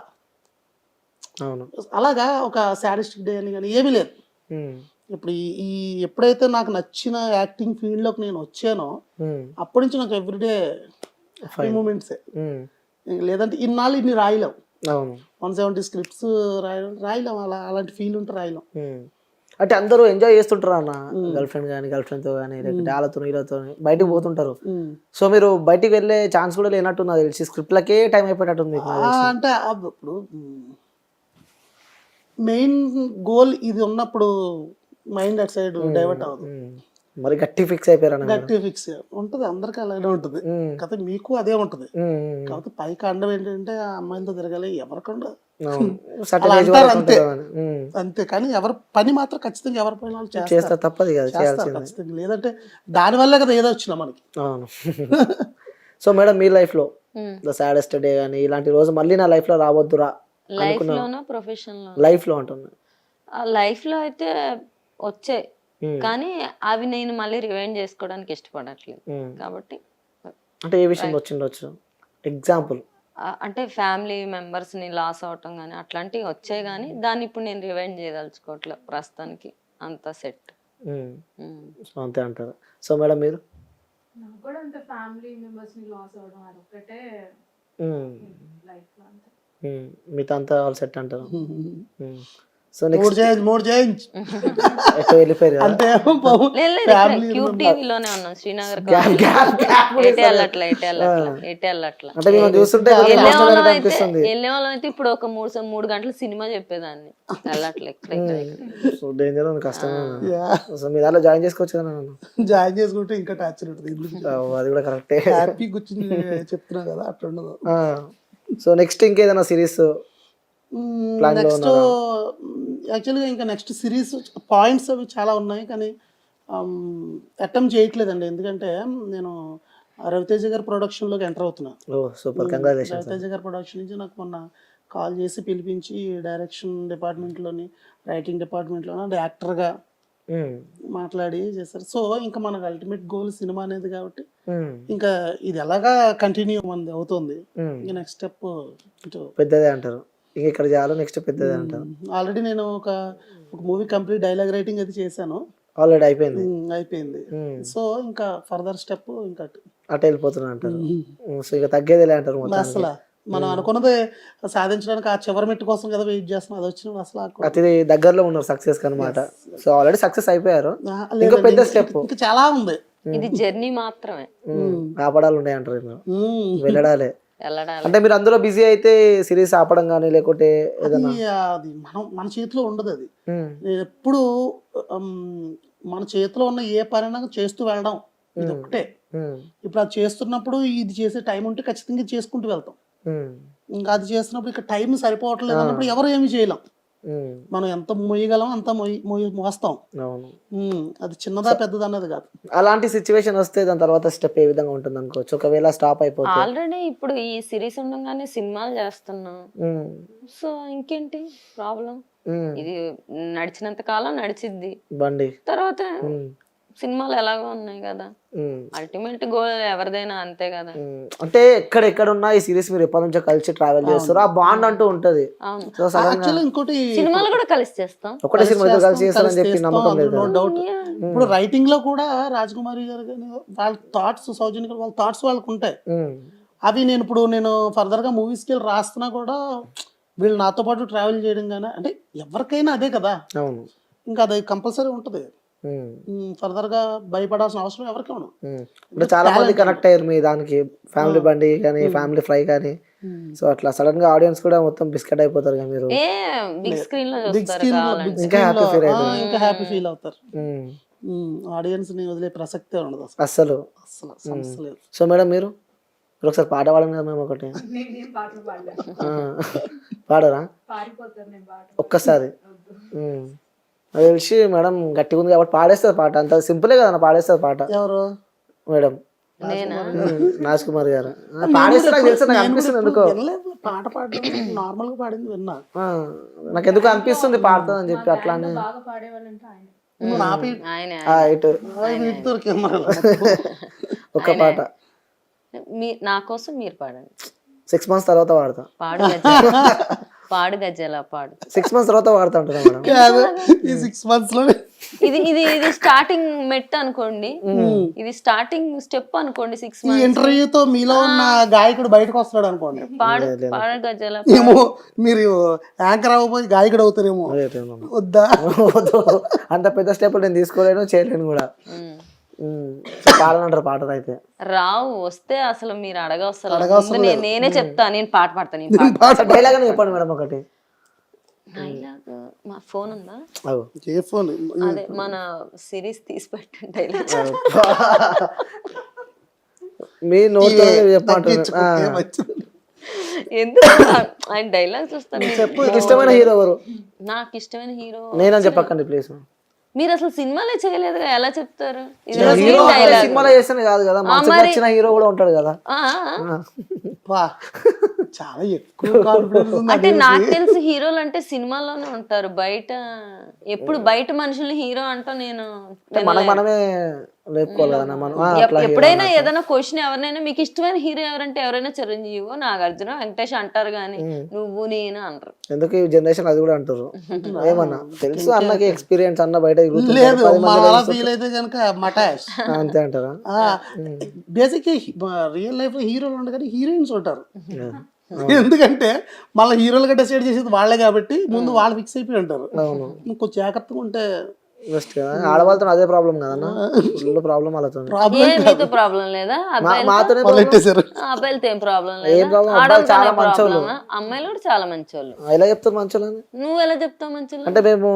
అలాగా ఒక సాడిస్టిక్ డే అని కానీ ఏమీ లేదు. ఇప్పుడు ఈ ఎప్పుడైతే నాకు నచ్చిన యాక్టింగ్ ఫీల్డ్లోకి నేను వచ్చానో అప్పటి నుంచి నాకు ఎవ్రీడే మూమెంట్సే. లేదంటే ఇన్నాళ్ళు ఇన్ని రాయలేం, 170 స్క్రిప్ట్స్ రాయలేం, అలాంటి ఫీల్ ఉంటే రాయలేం. అంటే అందరూ ఎంజాయ్ చేస్తుంటారు అన్న, గర్ల్ ఫ్రెండ్ కానీ గర్ల్ ఫ్రెండ్తో కానీ లేకపోతే వాళ్ళతో వీళ్ళతో బయటకు పోతుంటారు. సో మీరు బయటికి వెళ్ళే ఛాన్స్ కూడా లేనట్టు నాకు తెలిసి స్క్రిప్ట్లకే టైం అయిపోయేటట్టుంది. అంటే ఇప్పుడు మెయిన్ గోల్ ఇది ఉన్నప్పుడు మైండ్ అట్ సైడ్ డైవర్ట్ అవ్వదు. మరి గట్టి ఫిక్స్ అయిపోయారు. గట్టి ఫిక్స్ ఉంటుంది, అందరికి అలాగే ఉంటుంది కదా, మీకు అదే ఉంటుంది. కాకపోతే పైకి అండం ఏంటంటే ఆ అమ్మాయిలతో తిరగాలి, ఎవరికండ అంతే అంతే. కానీ ఎవరి పని మాత్రం ఖచ్చితంగా ఎవరి పని వాళ్ళు చేస్తారు, తప్పదు ఖచ్చితంగా. లేదంటే దానివల్లే కదా ఏదో వచ్చినా మనకి. అవును. సో మేడం మీ లైఫ్ లో ద సాడెస్ట్ డే కానీ ఇలాంటి రోజు మళ్ళీ నా లైఫ్ లో రావద్దురా? లైఫ్ లోనా ప్రొఫెషన్ లో? లైఫ్ లో అంటున్నా. లైఫ్ లో అయితే వచ్చాయి, కానీ అవి నేను మళ్ళీ రివైండ్ చేసుకోవడానికి ఇష్టపడట్లేదు. కాబట్టి అంటే ఏ విషయం వచ్చిండొచ్చు? ఎగ్జాంపుల్ అంటే ఫ్యామిలీ మెంబర్స్ ని లాస్ అవటం కానీ అట్లాంటివి వచ్చాయి, కానీ దాన్ని ఇప్పుడు నేను రివైండ్ చేయదలుచుకోవట్లేదు ప్రస్తుతానికి, అంత సెట్. సో అంతే అంటారు. సో మేడం మీరు? నాకు కూడా అంత ఫ్యామిలీ మెంబర్స్ ని లాస్ అవడం అదొక్కటే లైఫ్ లో. అంతే, మీతో అంతా ఆల్ సెట్ అంటారు. సో మూడు చేంజ్ వెళ్ళిపోయారు అంటే టీవీలోనే ఉన్నాం, శ్రీనగర్ వెళ్ళే వాళ్ళం అయితే ఇప్పుడు ఒక 3 గంటల సినిమా చెప్పేదాన్ని, డేంజర్ కష్టం. సో మీ దాంట్లో జాయిన్ చేసుకోవచ్చు కదా? జాయిన్ చేసుకుంటే ఇంకా టార్చర్ ఉంటుంది. అది కూడా కరెక్టే, హ్యాపీ కూర్చుని చెప్తున్నా కదా, అట్లా ఉండదు. సో నెక్స్ట్ ఇంకేదైనా సిరీస్ నెక్స్ట్ యాక్చువల్గా ఇంకా నెక్స్ట్ సిరీస్ పాయింట్స్ అవి చాలా ఉన్నాయి, కానీ అటెంప్ట్ చేయట్లేదండి. ఎందుకంటే నేను రవితేజ గారి ప్రొడక్షన్లోకి ఎంటర్ అవుతున్నా. Super, congratulations. రవితేజ గారి ప్రొడక్షన్ నుంచి నాకు మొన్న కాల్ చేసి పిలిపించి డైరెక్షన్ డిపార్ట్మెంట్లోని రైటింగ్ డిపార్ట్మెంట్లోని అంటే యాక్టర్గా మాట్లాడి చేశారు. సో ఇంకా మనకు అల్టిమేట్ గోల్ సినిమా అనేది కాబట్టి ఇంకా ఇది ఎలాగా కంటిన్యూ మనది అవుతుంది. ఇంకా నెక్స్ట్ స్టెప్ పెద్దదే అంటారు, ఇంక ఇక్కడ చాలు నెక్స్ట్ పెద్దదే అంటారు. ఆల్రెడీ నేను ఒక మూవీ కంప్లీట్ డైలాగ్ రైటింగ్ అది చేశాను, ఆల్రెడీ అయిపోయింది. అయిపోయింది. సో ఇంకా ఫర్దర్ స్టెప్ ఇంకా అటు వెళ్ళిపోతున్నా అంటారు. సో ఇక తగ్గేదిలే అంటారు మొత్తానికి. అసలు మనం అనుకున్నది సాధించడానికి ఆ చివరి మెట్టు కోసం కదా వెయిట్ చేస్తున్నాం, అది వచ్చినప్పుడు అసలు అతి దగ్గరలో ఉన్నారు సక్సెస్ అనమాట. సో ఆల్రెడీ సక్సెస్ అయిపోయారు, ఇంకా పెద్ద స్టెప్ ఇంకా చాలా ఉంది. ఇది జర్నీ మాత్రమే, ఆపడాలు ఉన్నాయి అంటారు ఇందులో. వెళ్ళడాలే వెళ్ళడాలి. అంటే మీరు అందులో బిజీ అయితే సిరీస్ ఆపడం కానీ లేకుంటే ఏదైనా అది మన చేతిలో ఉండదు. అది నేను ఎప్పుడు మన చేతిలో ఉన్న ఏ పనైనా చేస్తూ వెళ్ళడం ఇది ఒకటే. ఇప్పుడు అది చేస్తున్నప్పుడు ఇది చేసే టైం ఉంటే ఖచ్చితంగా ఇది చేసుకుంటూ వెళ్తాం. ఇంకా అది చేస్తున్నప్పుడు ఇక టైం సరిపోవట్లేదు అన్నప్పుడు ఎవరు ఏమి చేయలేం. మనం ఎంత మోయగలం అంత మోస్తాం. అది చిన్నదా పెద్దదా అన్నది కాదు. అలాంటి సిచ్యువేషన్ వస్తే దాని తర్వాత స్టెప్ ఏ విధంగా ఉంటుంది అనుకోవచ్చు ఒకవేళ స్టాప్ అయిపోతే? ఆల్రెడీ ఇప్పుడు ఈ సిరీస్ ఉండగానే సినిమాలు చేస్తున్నాం, సో ఇంకేంటి ప్రాబ్లం? ఇది నడిచినంత కాలం నడిచిద్ది, బండి తర్వాత సినిమాలు ఎలాగో ఉన్నాయి కదా. అల్టిమేట్ గోల్ ఎవరిదైనా అంతే కదా. అంటే ఎక్కడ ఉన్నా ఈ సిరీస్ మీరు ఎప్పటి నుంచో కలిసి ట్రావెల్ చేస్తారు, ఆ బాండ్ అంటూ ఉంటది. సో సడన్ ఇంకోటి సినిమాలు కూడా కలిసి చేస్తాం, ఒకటే సినిమా కలిసి చేస్తారని చెప్పి నమ్మకం లేదు. No doubt. ఇప్పుడు రైటింగ్ లో కూడా రాజకుమారి గారు కానీ వాళ్ళ థాట్స్, సౌజన్య గారు వాళ్ళ థాట్స్ వాళ్ళకు ఉంటాయి. అవి నేను ఫర్దర్ గా మూవీస్కి వెళ్ళి రాస్తున్నా కూడా వీళ్ళు నాతో పాటు ట్రావెల్ చేయడం కానీ అంటే ఎవరికైనా అదే కదా. అవును, ఇంకా అది కంపల్సరీ ఉంటది. ఫర్దర్ గా భయపడాల్సిన అవసరం ఎవరికి ఉండదు. ఇప్పుడు చాలా మంది కనెక్ట్ అయ్యారు మీ దానికి, ఫ్యామిలీ బండి కానీ ఫ్యామిలీ ఫ్రై కానీ. సో అట్లా సడన్ గా ఆడియన్స్ కూడా మొత్తం బిస్కెట్ అయిపోతారు కదా మీరు. బిగ్ స్క్రీన్ లో ఇంకా హ్యాపీ ఫీల్ అవుతారు. ఇంకా హ్యాపీ ఫీల్ అవుతారు. ఆడియన్స్ ని వదిలే ప్రసక్తే ఉండదు అసలు. సమస్య లేదు. సో మేడం మీరు ఒకసారి పాట పాడండి కదా మేము ఒకటి. పాడరా ఒక్కసారి? అది తెలిసి మేడం గట్టిగా ఉంది కాబట్టి పాడేస్తుంది పాట, అంత సింపులే కదా పాడేస్తుంది పాట. ఎవరు మేడం? నేనా? రాజ్ కుమార్ గారు పాడేస్తే నాకు తెలుసు, నాకు అనిపిస్తుంది ఎందుకో. పాట పాడడం నార్మల్ గా పాడింది విన్నా, నాకు ఎందుకు అనిపిస్తుంది పాడుతుంది అని చెప్పి అట్లానే. ఇటు ఒక పాట నా కోసం మీరు పాడండి. 6 months తర్వాత వాడతా. పాడు గజ్జల పాడు. 6 months తర్వాత వాడతా అంటున్నా మేడం. ఈ 6 months లో ఇది స్టార్టింగ్ మెట్ అనుకోండి, ఇది స్టార్టింగ్ స్టెప్ అనుకోండి. 6 months. ఈ ఇంటర్వ్యూతో మీలో ఉన్న గాయకుడు బయటకు వస్తాడు అనుకోండి. పాడు గజ్జల ఏమో మీరు యాంకర్ అవ్వబోయి గాయకుడు అవుతారేమో. వద్దా? అంత పెద్ద స్టెప్ నేను తీసుకోలేను, చేయలేను కూడా. పాడనంటారు పాట అయితే రావు. వస్తే అసలు మీరు అడగవసరం, నేనే చెప్తా. నేను పాట పాడతాను. డైలాగ్ చెప్పండి మేడం ఒకటి. డైలాగ్ మా ఫోన్ ఉందా? ఏ ఫోన్? అదే మన సిరీస్ తీసి పెట్టండి డైలాగ్. మీ నోట్ చెప్పండి. ఎందుకు ఆయన డైలాగ్ చూస్తాను. ఇష్టమైన హీరో ఎవరు? నాకు ఇష్టమైన హీరో నేనని చెప్పకండి ప్లీజ్. మీరు అసలు సినిమాలే చేయలేదుగా, ఎలా చెప్తారు? సినిమాలో చేస్తేనే కాదు కదా, నచ్చిన హీరో కూడా ఉంటాడు కదా. చాలా ఎక్కువ కాన్ఫిడెన్స్ ఉంది. అంటే నాకు తెలిసి హీరోలు అంటే సినిమాల్లోనే ఉంటారు, బయట ఎప్పుడు బయట మనుషుల్ని హీరో అంటా నేను మనమే లేపుకోవాలి కదా మనం. ఎప్పుడైనా ఏదైనా క్వశ్చన్ ఎవరినైనా మీకు ఇష్టమైన హీరో ఎవరంటే ఎవరైనా చిరంజీవి, నాగార్జున, వెంకటేష్ అంటారు కానీ నువ్వు నేను అంటారు. ఎందుకు ఈ జనరేషన్ అది కూడా అంటారు. ఏమన్నా తెలుసు అన్నకి ఎక్స్పీరియన్స్ అన్న బయట లేదు ఫీల్ అయితే కనుక మటాష్ అంతే అంటారా? బేసిక్ రియల్ లైఫ్ లో హీరోలు ఉండరు కానీ హీరోయిన్స్ ఉంటారు. ఎందుకంటే మళ్ళీ హీరోలుగా డిసైడ్ చేసేది వాళ్ళే కాబట్టి ముందు వాళ్ళు ఫిక్స్ అయిపోయి ఉంటారు. కొంచెం జాగ్రత్తగా ఉంటే బెస్ట్ కదా. ఆడవాళ్ళతో అదే ప్రాబ్లం కదన్నా, ఫుల్ ప్రాబ్లం వాళ్ళతో. మీతో ప్రాబ్లం లేదా? అబ్బాయిలతో ఏం ప్రాబ్లం లేదు, చాలా మంచోళ్ళు. అమ్మాయిలు కూడా చాలా మంచోళ్ళు. ఎలా చెప్తారు మంచోళ్ళు? నువ్వు ఎలా చెప్తావు మంచోళ్ళు? అంటే మేము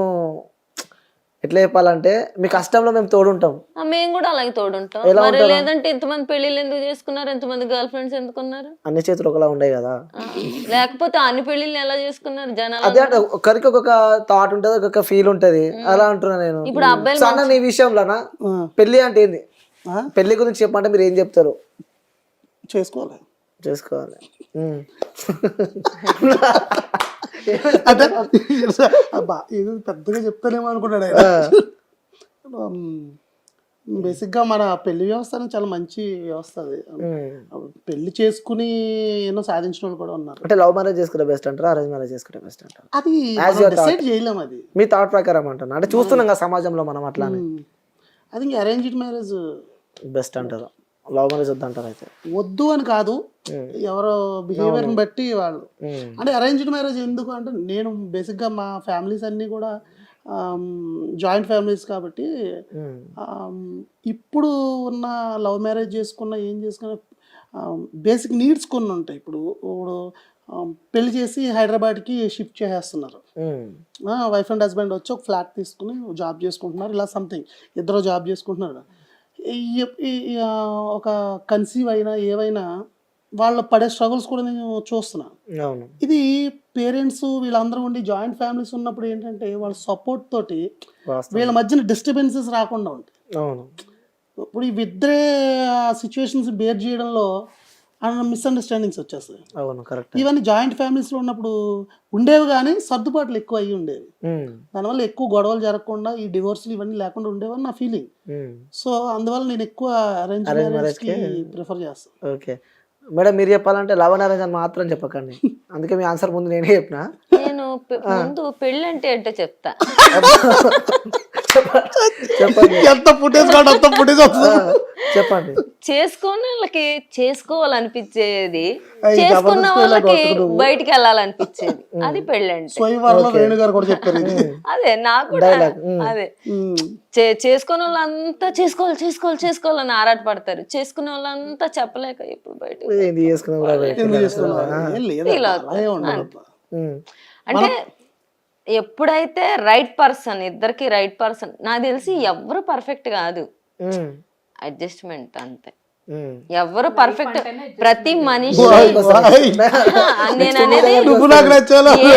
ఎట్లా చెప్పాలంటే మీ కష్టంలో మేము తోడుంటాం. మేము కూడా అలాగే తోడుంటాం. మరి లేదంటే ఇంతమంది పెళ్లిళ్ళు ఎందుకు చేసుకున్నారు, ఎంతమంది గర్ల్ ఫ్రెండ్స్ ఎందుకున్నారు? అన్ని చేతులు ఒకలా ఉండే కదా. లేకపోతే అన్ని పెళ్లిళ్ళు ఎలా చేసుకున్నారు జనాలు? అదే అంటే ఒకరికి ఒక్కొక్క థాట్ ఉంటది, ఒక్కొక్క ఫీల్ ఉంటది. అలా అంటున్నా నేను. ఇప్పుడు అబ్బాయిలు అన్న నీ విషయంలోనా పెళ్లి అంటే ఏంది, పెళ్లి గురించి చెప్పమంటే మీరు ఏం చెప్తారు? చేసుకోవాలి చేసుకోవాలి. అంటే అబ్బా ఇది పెద్దగా చెప్తానేమో అనుకున్నాడు ఆయన. బేసిక్గా మన పెళ్లి వ్యవస్థ అనేది చాలా మంచి వ్యవస్థ అది. పెళ్లి చేసుకుని ఎన్నో సాధించిన వాళ్ళు కూడా ఉన్నారు. అంటే లవ్ మ్యారేజ్ చేసుకుంటే బెస్ట్ అంటారా, అరేంజ్ మ్యారేజ్ చేసుకుంటే బెస్ట్ అంటారా? అది డిసైడ్ చేయలేం. అది మీ థాట్ ప్రకారం అంటున్నా, అంటే చూస్తున్నాం కదా సమాజంలో మనం అట్లానే. అది ఇంకా అరేంజ్డ్ మ్యారేజ్ బెస్ట్ అంటారు, లవ్ మ్యారేజ్ వద్దంటారు? అయితే వద్దు అని కాదు, ఎవరో బిహేవియర్ని బట్టి వాళ్ళు. అంటే అరేంజ్డ్ మ్యారేజ్ ఎందుకు అంటే, నేను బేసిక్గా మా ఫ్యామిలీస్ అన్నీ కూడా జాయింట్ ఫ్యామిలీస్ కాబట్టి ఇప్పుడు ఉన్న లవ్ మ్యారేజ్ చేసుకున్న ఏం చేసుకున్న బేసిక్ నీడ్స్ కొన్ని ఉంటాయి. ఇప్పుడు పెళ్లి చేసి హైదరాబాద్కి షిఫ్ట్ చేసేస్తున్నారు. వైఫ్ అండ్ హస్బెండ్ వచ్చి ఒక ఫ్లాట్ తీసుకుని జాబ్ చేసుకుంటున్నారు, ఇలా సంథింగ్ ఇద్దరు జాబ్ చేసుకుంటున్నారు. ఒక కన్సీవ్ అయినా ఏవైనా వాళ్ళు పడే స్ట్రగుల్స్ కూడా నేను చూస్తున్నాను. ఇది పేరెంట్స్ వీళ్ళందరూ ఉండి జాయింట్ ఫ్యామిలీస్ ఉన్నప్పుడు ఏంటంటే వాళ్ళ సపోర్ట్ తోటి వీళ్ళ మధ్యన డిస్టర్బెన్సెస్ రాకుండా ఉంటాయి. ఇప్పుడు ఇద్దరే సిచ్యువేషన్స్ బేర్ చేయడంలో మిస్అండర్స్టాండింగ్స్ వచ్చేస్తాయి. ఇవన్నీ జాయింట్ ఫ్యామిలీస్లో ఉన్నప్పుడు ఉండేవి, కానీ సర్దుబాట్లు ఎక్కువ అయ్యి ఉండేవి. దానివల్ల ఎక్కువ గొడవలు జరగకుండా ఈ డివోర్స్లు ఇవన్నీ లేకుండా ఉండేవని నా ఫీలింగ్. సో అందువల్ల నేను ఎక్కువ అరేంజ్ మ్యారేజ్కి ప్రిఫర్ చేస్తాను. ఓకే మేడం, మీరు చెప్పాలంటే లవ్ అండ్ అరేంజ్ అని మాత్రం చెప్పకండి, అందుకే మీ ఆన్సర్ ముందు నేనే చెప్పిన. నేను ముందు పెళ్ళి అంటే ఏంటో చెప్తా. చెప్పండి, ఎంత ఫుటేజ్ కాదు అంత ఫుటేజ్ చెప్పండి. చేసుకున్న వాళ్ళకి చేసుకోవాలనిపించేది, చేసుకున్న వాళ్ళకి బయటికి వెళ్ళాలనిపించేది, అది పెళ్ళండి. స్వయంవరంలో వేణు గారు కూడా చెప్పారు ఇది. అదే నాకు కూడా అదే చేసుకున్న వాళ్ళంతా చేసుకోవాలని ఆరాటపడతారు, చేసుకునే వాళ్ళంతా చెప్పలేక ఇప్పుడు బయట అంటే ఎప్పుడైతే రైట్ పర్సన్, ఇద్దరికి రైట్ పర్సన్, నాకు తెలిసి ఎవరు పర్ఫెక్ట్ కాదు, అడ్జస్ట్మెంట్ అంతే. ఎవరు పర్ఫెక్ట్, ప్రతి మనిషి నేను అనేది ఏ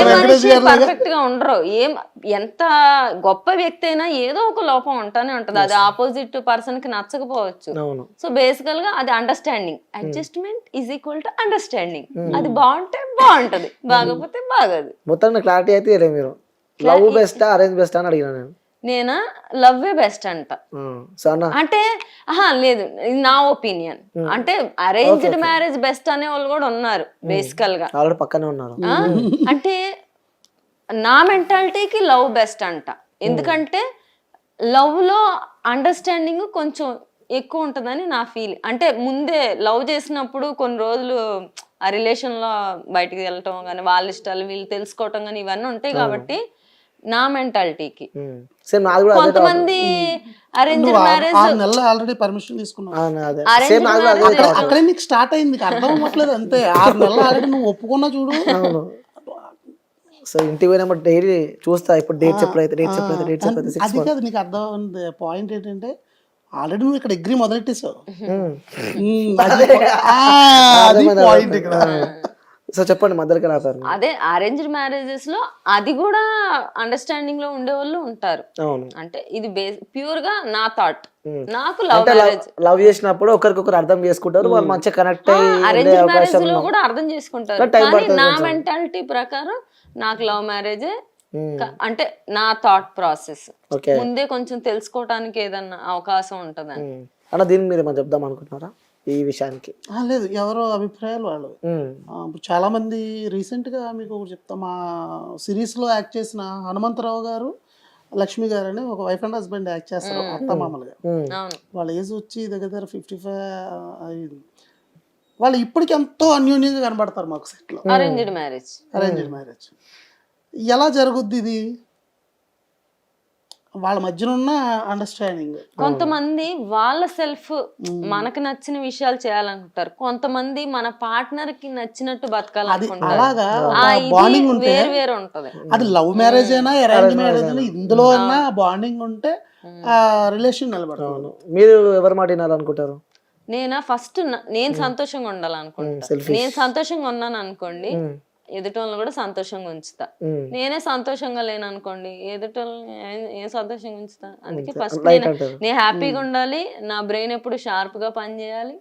మనిషి పర్ఫెక్ట్ గా ఉండరు. ఎంత గొప్ప వ్యక్తి అయినా ఏదో ఒక లోపం ఉంటానే ఉంటది, అది ఆపోజిట్ పర్సన్ కి నచ్చకపోవచ్చు. సో బేసికల్ గా అది understanding, adjustment is equal to understanding. అది బాగుంటే బాగుంటది, బాగపోతే బాగదు. మొత్తం క్లారిటీ అయితే మీరు లవ్ బెస్ట్ అరేంజ్ బెస్ట్ అని అడిగినా నేనా లవ్ బెస్ట్ అంట. అంటే లేదు, నా ఒపీనియన్. అంటే అరేంజ్డ్ మ్యారేజ్ బెస్ట్ అనే వాళ్ళు కూడా ఉన్నారు బేసికల్ గా, పక్కనే ఉన్నారు. అంటే నా మెంటాలిటీకి లవ్ బెస్ట్ అంట. ఎందుకంటే లవ్ లో అండర్స్టాండింగ్ కొంచెం ఎక్కువ ఉంటుందని నా ఫీల్. అంటే ముందే లవ్ చేసినప్పుడు కొన్ని రోజులు ఆ రిలేషన్ లో బయటికి వెళ్ళటం కానీ, వాళ్ళ ఇష్టాలు వీళ్ళు తెలుసుకోవటం కానీ ఇవన్నీ ఉంటాయి. కాబట్టి నా మెంటాలిటీకి కొంతమంది అరేంజ్డ్ మ్యారేజ్ ఆల్రెడీ పర్మిషన్ తీసుకున్నాను, అక్కడే నీకు స్టార్ట్ అయింది, అర్థం అవ్వట్లేదు అంతే. 6 నెలలు ఆల్రెడీ నువ్వు ఒప్పుకున్నా చూడు. సో ఇంటికి పోయినప్పుడు డైలీ చూస్తా, ఇప్పుడు డేట్ చెప్పలేదు. అది కాదు, నీకు అర్థం ఉంది. పాయింట్ ఏంటంటే ఆల్రెడీ నువ్వు ఇక్కడ అగ్రీ మొదలెట్టేసావు. పాయింట్ ఇక్కడ. సో చెప్పండి, మధ్యలోకి రాపారు. అదే అరేంజ్డ్ మ్యారేజెస్ లో అది కూడా అండర్స్టాండింగ్ లో ఉండే వాళ్ళు ఉంటారు. అంటే ఇది ప్యూర్ గా నా థాట్. నాకు లవ్ మ్యారేజ్ లవ్ చేసినప్పుడు ఒకరికొకరు అర్థం చేసుకుంటారు, వాళ్ళు మంచిగా కనెక్ట్ అయ్యి అరేంజ్డ్ మ్యారేజ్ లో కూడా అర్థం చేసుకుంటారు. కానీ నా మెంటాలిటీ ప్రకారం నాకు లవ్ మ్యారేజ్ అంటే నా థాట్ ప్రాసెస్ ముందే కొంచెం తెలుసుకోవడానికి ఏదన్నా అవకాశం ఉంటదని. అన్న దీని మీద మనం చెప్దాం అనుకుంటున్నారా ఈ విషయానికి? లేదు, ఎవరో అభిప్రాయాలు వాళ్ళు. చాలా మంది రీసెంట్ గా మీకు ఒకటి చెప్తా, మా సిరీస్ లో యాక్ట్ చేసిన హనుమంతరావు గారు, లక్ష్మి గారు అని ఒక వైఫ్ అండ్ హస్బెండ్ యాక్ట్ చేస్తారు అత్తమామలుగా. వాళ్ళ ఏజ్ వచ్చి దగ్గర 55 అయింది. వాళ్ళు ఇప్పటికి ఎంతో అన్యోన్యంగా కనబడతారు మాకు సెట్ లో. అరేంజ్డ్ మ్యారేజ్ ఎలా జరుగుద్ది ఇది? వాళ్ళ మధ్యన ఉన్న అండర్స్టాండింగ్. కొంతమంది వాళ్ళ సెల్ఫ్ మనకు నచ్చిన విషయాలు చేయాలనుకుంటారు, కొంతమంది మన పార్ట్నర్ కి నచ్చినట్టు బతకాలనుకుంటారు. వేరు వేరు ఉంటది. అది లవ్ మ్యారేజ్ అయినా అరేంజ్ మ్యారేజ్ అయినా ఇందులో ఉన్న బాండింగ్ ఉంటే రిలేషన్ నిలబడతాను. మీరు ఎవరి మాట వినాలనుకుంటారు? ఫస్ట్ నేను సంతోషంగా ఉండాలనుకుంటా. నేను సంతోషంగా ఉన్నాను అనుకోండి, ఎదుటోళ్ళని కూడా సంతోషంగా ఉంచుతా. నేనే సంతోషంగా లేను అనుకోండి, ఎదుటోళ్ళని ఏం సంతోషంగా ఉంచుతా. అందుకే ఫస్ట్ నేను హ్యాపీగా ఉండాలి, నా బ్రెయిన్ ఎప్పుడు షార్ప్ గా పనిచేయాలి.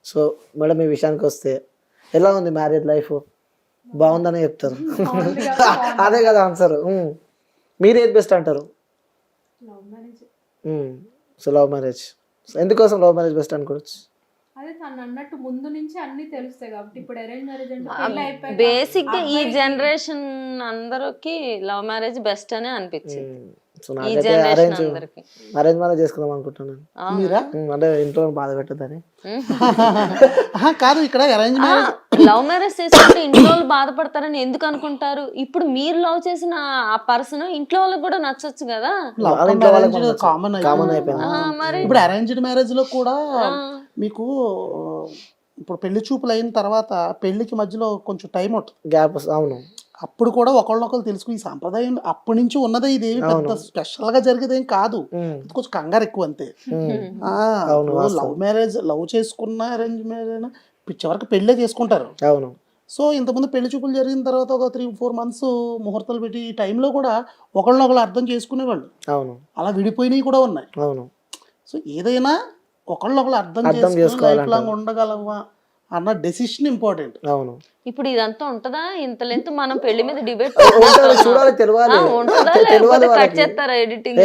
సో మేడం ఈ విషయానికి వస్తే ఎలా ఉంది మ్యారేజ్ లైఫ్? బాగుందని చెప్తారు. అదే కదా ఆన్సర్. మీరు ఏది బెస్ట్ అంటారు? Love marriage. So love marriage. ఎందుకోసం లవ్ మ్యారేజ్ బెస్ట్ అనుకోవచ్చు? అదే తను అన్నట్టు ముందు నుంచి అన్ని తెలుస్తాయి కాబట్టి ఇప్పుడు అరేంజ్ మ్యారేజ్ అంటే పెళ్లి అయిపోయాక బేసిక్ గా ఈ జనరేషన్ అందరికి లవ్ మ్యారేజ్ బెస్ట్ అనే అనిపించింది. సో ఈ నాకైతే జనరేషన్ అందరికి అరేంజ్ మ్యారేజ్ చేసుకుందాం అనుకుంటున్నాను. మీరా? అంటే ఇంట్లో బాధ పెట్టదని. కాదు, ఇక్కడ అరేంజ్ మ్యారేజ్ లవ్ మ్యారేజ్ చేసుకుంటే ఇంట్లో వాళ్ళు బాధపడతారని ఎందుకు అనుకుంటారు? ఇప్పుడు మీరు లవ్ చేసిన ఆ పర్సన్ ఇంట్లో వాళ్ళకి కూడా నచ్చొచ్చు కదా. కామన్ కామన్ అయిపోయింది. మరి ఇప్పుడు అరేంజ్డ్ మ్యారేజ్ లో కూడా మీకు ఇప్పుడు పెళ్లి చూపులు అయిన తర్వాత పెళ్లికి మధ్యలో కొంచెం టైం ఉంటుంది, గ్యాప్. అవును. అప్పుడు కూడా ఒకళ్ళనొకరు తెలుసుకుని ఈ సాంప్రదాయం అప్పటి నుంచి ఉన్నదే, ఇది పెద్ద స్పెషల్ గా జరిగేదేం కాదు, ఇది కొంచెం కంగారు ఎక్కువ అంతే. లవ్ మ్యారేజ్, లవ్ చేసుకున్న అరేంజ్ మ్యారేజ్ చివరికి పెళ్ళే చేసుకుంటారు. అవును. సో ఇంతకుముందు పెళ్లి చూపులు జరిగిన తర్వాత ఒక 3-4 months ముహూర్తాలు పెట్టి ఈ టైంలో కూడా ఒకళ్ళనొకరు అర్థం చేసుకునేవాళ్ళు. అవును. అలా విడిపోయినవి కూడా ఉన్నాయి. అవును. సో ఏదైనా ఒకళ్ళొకరు అర్థం చేసుకుని లైఫ్ లాంగ్ ఉండగలవా అన్న డెసిషన్ ఇంపార్టెంట్. అవును. ఇప్పుడు ఇదంతా ఉంటదా? ఇంత లెంత్ మనం పెళ్లి మీద డిబేట్ చూడాలి, తెలియాలి. ఉంటదా లేకపోతే కట్ చేస్తారా ఎడిటింగ్?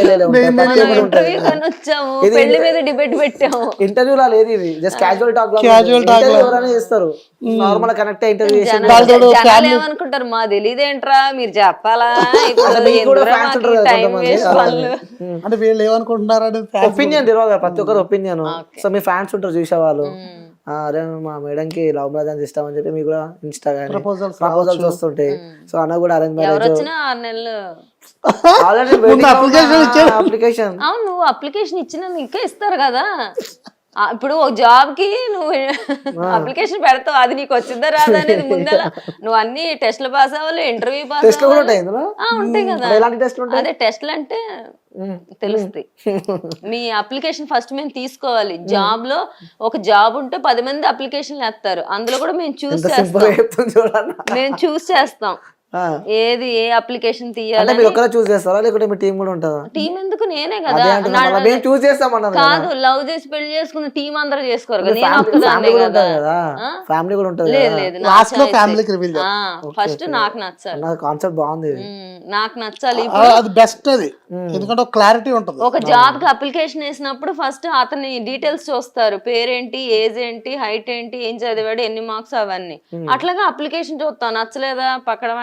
ఇంటర్వ్యూ కానీ వచ్చాము, పెళ్లి మీద డిబేట్ పెట్టాము. ఇంటర్వ్యూ లా లేదు ఇది, just casual talk. Casual talk లో. ఎవరైనా చేస్తారు, నార్మల్ కనెక్ట్ ఇంటర్వ్యూ జనాలు ఏమనుకుంటారు, మా తెలియదేంట్రా మీరు చెప్పాలా, టైం వేస్ట్ వాళ్ళు. అంటే వీళ్ళు ఏమనుకుంటున్నారు అనేది ఒపీనియన్ తెలియాలి, ప్రతి ఒక్కరు ఒపీనియన్. సో మీ ఫ్యాన్స్ ఉంటారు చూసేవాళ్ళు, అరే మా మేడం కి లవ్ మ్యారేజ్ ఇష్టం అని చెప్పి మీకు కూడా ఇన్స్టా గానీ ప్రపోజల్స్ వస్తుంటాయి. సో అన్న కూడా అరేంజ్ ఎవరు మ్యారేజ్ వచ్చినా 6 నెలలు ఆల్రెడీ అప్లికేషన్. అవును, నువ్వు అప్లికేషన్ ఇచ్చిన ఇంకా ఇస్తారు కదా. ఇప్పుడు ఒక జాబ్ కి నువ్వు అప్లికేషన్ పెడతావు, అది నీకు వచ్చిందా రాదా అనేది ముందర నువ్వు అన్ని టెస్ట్లు పాస్ అవ్వాలి, ఇంటర్వ్యూ పాస్ ఉంటాయి కదా. అదే టెస్ట్లు అంటే తెలుస్తాయి. మీ అప్లికేషన్ ఫస్ట్ మేము తీసుకోవాలి. జాబ్ లో ఒక జాబ్ ఉంటే 10 మంది అప్లికేషన్లు వేస్తారు, అందులో కూడా మేము చూస్ చేస్తాం. మేము చూస్ చేస్తాం ఏది ఏ అప్లికేషన్ తీయాలి. మీరు ఒక్కరే చూస్ చేస్తారా లేకుంటే మీ టీం కూడా ఉంటుందా? టీం ఎందుకు, నేనే కదా. చూస్ చేస్తామన్నారు కాదు, లవ్ చేసి పెళ్లి చేసుకున్న టీం అందరూ చేసుకోరు కదా, నేను ఒక్కదాన్నే కదా. ఫ్యామిలీ కూడా ఉంటుంది. లేదు లేదు, ఫస్ట్ నాకు నచ్చాలి. కాన్సెప్ట్ బాగుంది, నాకు నచ్చాలి. అది బెస్ట్, అది ఎందుకంటే క్లారిటీ ఉంటుంది. ఒక జాబ్ కి అప్లికేషన్ వేసినప్పుడు ఫస్ట్ అతని డీటెయిల్స్ చూస్తారు, పేరేంటి, ఏజ్ ఏంటి, హైట్ ఏంటి, ఏం చదివాడు, ఎన్ని మార్క్స్, అవన్నీ. అట్లాగా అప్లికేషన్ చూస్తాను, నచ్చలేదా పక్కన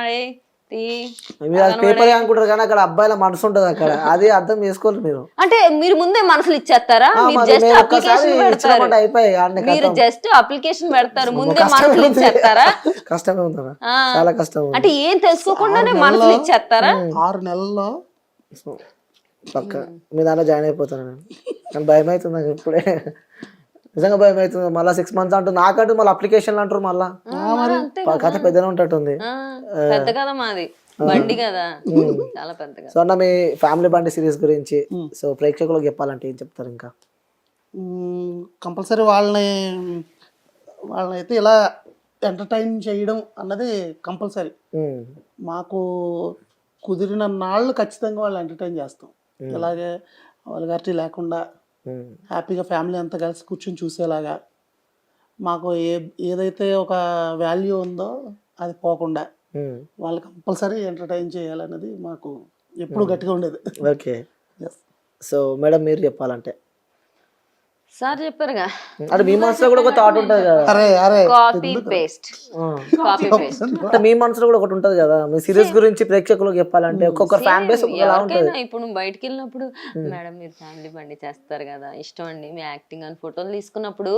పేపర్ అనుకుంటారు కానీ అక్కడ అబ్బాయిల మనసు ఉంటుంది అక్కడ, అది అర్థం చేసుకోవాలి మీరు. అంటే మీరు ముందే మనసులు ఇచ్చేస్తారా? మీరు జస్ట్ అప్లికేషన్ పెడతారు, మీరు జస్ట్ అప్లికేషన్ పెడతారు, ముందే మనసులు ఇచ్చేస్తారా? కష్టమే ఉందా? చాలా కష్టం. అంటే ఏం తెలుసుకోకుండానే మనసులు ఇచ్చేస్తారా? 6 నెలల్లో పక్క మీ దాంట్లో జాయిన్ అయిపోతాను నేను, కానీ భయం అవుతుంది నాకు ఇప్పుడే, నిజంగా భయం అవుతుంది. మళ్ళీ 6 months అంటూ నాకంటూ మళ్ళీ అప్లికేషన్లు అంటారు, మళ్ళీ కథ పెద్దనే ఉంటట్టుంది. పెద్ద కదా మాది, బండి కదా, చాలా పెద్దగా. సో అన్న మీ ఫ్యామిలీ బండి సిరీస్ గురించి సో ప్రేక్షకులకు చెప్పాలంటే ఏం చెప్తారు? ఇంకా కంపల్సరీ వాళ్ళని అయితే ఇలా ఎంటర్టైన్ చేయడం అన్నది కంపల్సరీ. మాకు కుదిరిన నాళ్ళు ఖచ్చితంగా వాళ్ళు ఎంటర్టైన్ చేస్తాం. ఇలాగే వల్గారిటీ లేకుండా హ్యాపీగా ఫ్యామిలీ అంతా కలిసి కూర్చొని చూసేలాగా, మాకు ఏదైతే ఒక వాల్యూ ఉందో అది పోకుండా వాళ్ళు కంపల్సరీ ఎంటర్టైన్ చేయాలన్నది మాకు ఎప్పుడు గట్టిగా ఉండేది. ఓకే. సో మేడం మీరు చెప్పాలంటే? సార్ చెప్పారుగా, అంటే మీ మనసులో కూడా ఒక థాట్ ఉంటుంది కదా, కాపీ పేస్ట్. అంటే మీ మనసులో కూడా ఒకటి ఉంటది కదా, మీ సిరీస్ గురించి ప్రేక్షకులకు చెప్పాలంటే ఒక్కొక్క ఫ్యాన్ బేస్ ఎవరికైనా. ఇప్పుడు నువ్వు బయటకు వెళ్ళినప్పుడు మేడం మీరు ఫ్యామిలీ బండి చేస్తారు కదా, ఇష్టం అండి మీ యాక్టింగ్ అని ఫోటోలు తీసుకున్నప్పుడు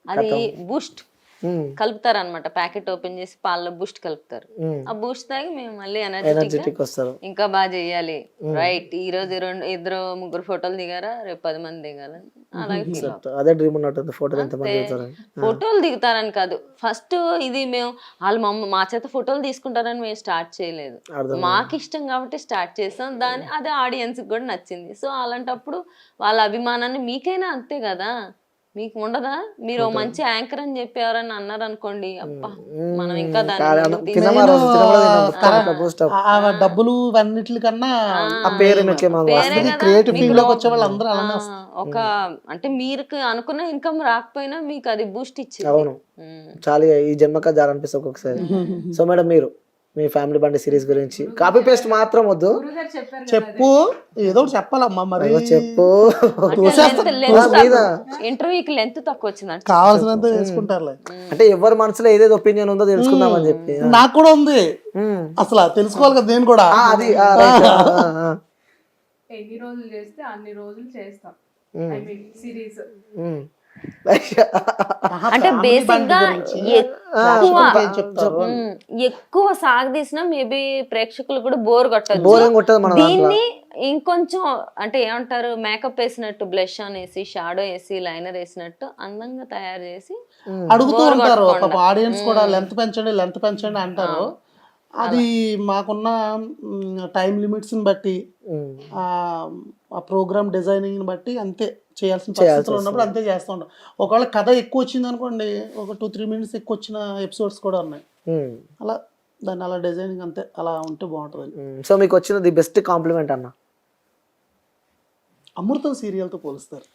అది బూస్ట్ కలుపుతారు అనమాట. ప్యాకెట్ ఓపెన్ చేసి పాలలో బూస్ట్ కలుపుతారు. ఆ బూస్ట్ తాగి మేము మళ్ళీ ఎనర్జెటిక్ వస్తారు, ఇంకా బాగా చెయ్యాలి. రైట్, ఈ రోజు 2-3 ఫోటోలు దిగారా, రేపు 10 మంది దిగాలని, అలాగే అదే డ్రీమ్ ఉన్నట్టుంది. ఫోటోలు దిగుతారని కాదు, ఫస్ట్ ఇది మేము వాళ్ళు మా చేత ఫోటోలు తీసుకుంటారని మేము స్టార్ట్ చేయలేదు, మాకు ఇష్టం కాబట్టి స్టార్ట్ చేసాం. అదే ఆడియన్స్ కూడా నచ్చింది. సో అలాంటప్పుడు వాళ్ళ అభిమానాన్ని మీకైనా అంతే కదా, మీకు ఉండదా? మీరు ఓ మంచి యాంకర్ అని చెప్పి ఎవరైనా అన్నారు అనుకోండి, అబ్బా మనం ఇంకా దాన్ని ముందుకు ఆ డబ్బులు అన్నిటికన్నా ఆ పేరు వేరే కదా, క్రియేటివ్ మీకు ఫీల్డ్ లోకి వచ్చే వాళ్ళు అందరూ అలానే ఆ, వస్తారు. ఒక అంటే మీరు అనుకున్న ఇన్కమ్ రాకపోయినా మీకు అది బూస్ట్ ఇచ్చింది. అవును, చాలా ఈ జన్మక జాలనిపిస్తుంది ఒక్కొక్కసారి. సో మేడం, మీరు మీ ఫ్యామిలీ బండి సిరీస్ గురించి కాపీ పేస్ట్ మాత్రం వద్దు, గురుగారు చెప్పారు కదా, చెప్పు, ఏదో ఒకటి చెప్పాలమ్మా. మరి చెప్పు. ఇంటర్వ్యూకి లెంత్ తక్కువ వచ్చిందంట. కావాల్సినంత వేసుకుంటారులే. అంటే ఎవరి మనసులో ఏదేదో ఒపీనియన్ ఉందో తెలుసుకుందామని చెప్పి. నాకు కూడా ఉంది, అసలు తెలుసుకోవాలి కదా నేను కూడా. అది ఎన్ని రోజులు చేస్తే అన్ని రోజులు చేస్తాం. ఐ మీన్ సిరీస్ అంటే బేసిక్ గా చెప్తారు ఎక్కువ సాగదీసినా మేబీ ప్రేక్షకులు కూడా బోర్ కొట్టదు. బోరింగ్ కొట్టదు మన దీన్ని ఇంకొంచెం అంటే ఏమంటారు, మేకప్ వేసినట్టు, బ్లష్ ఆన్ వేసి, షాడో వేసి, లైనర్ వేసినట్టు అందంగా తయారు చేసి అడుగుతూ ఉంటారు. పాప ఆడియన్స్ కూడా లెంత్ పెంచండి అంటారు. అది మాకున్న టైం లిమిట్స్ని బట్టి, ఆ ప్రోగ్రామ్ డిజైనింగ్ని బట్టి అంతే చేయాల్సిన పరిస్థితులు ఉన్నప్పుడు అంతే చేస్తూ ఉంటాం. ఒకవేళ కథ ఎక్కువ వచ్చింది అనుకోండి, ఒక 2-3 minutes ఎక్కువ వచ్చిన ఎపిసోడ్స్ కూడా ఉన్నాయి. అలా దాన్ని అలా డిజైనింగ్ అంతే అలా ఉంటే బాగుంటుంది. సో మీకు వచ్చిన ది బెస్ట్ కాంప్లిమెంట్ అన్న? అమృతం సీరియల్ తో పోలుస్తారు.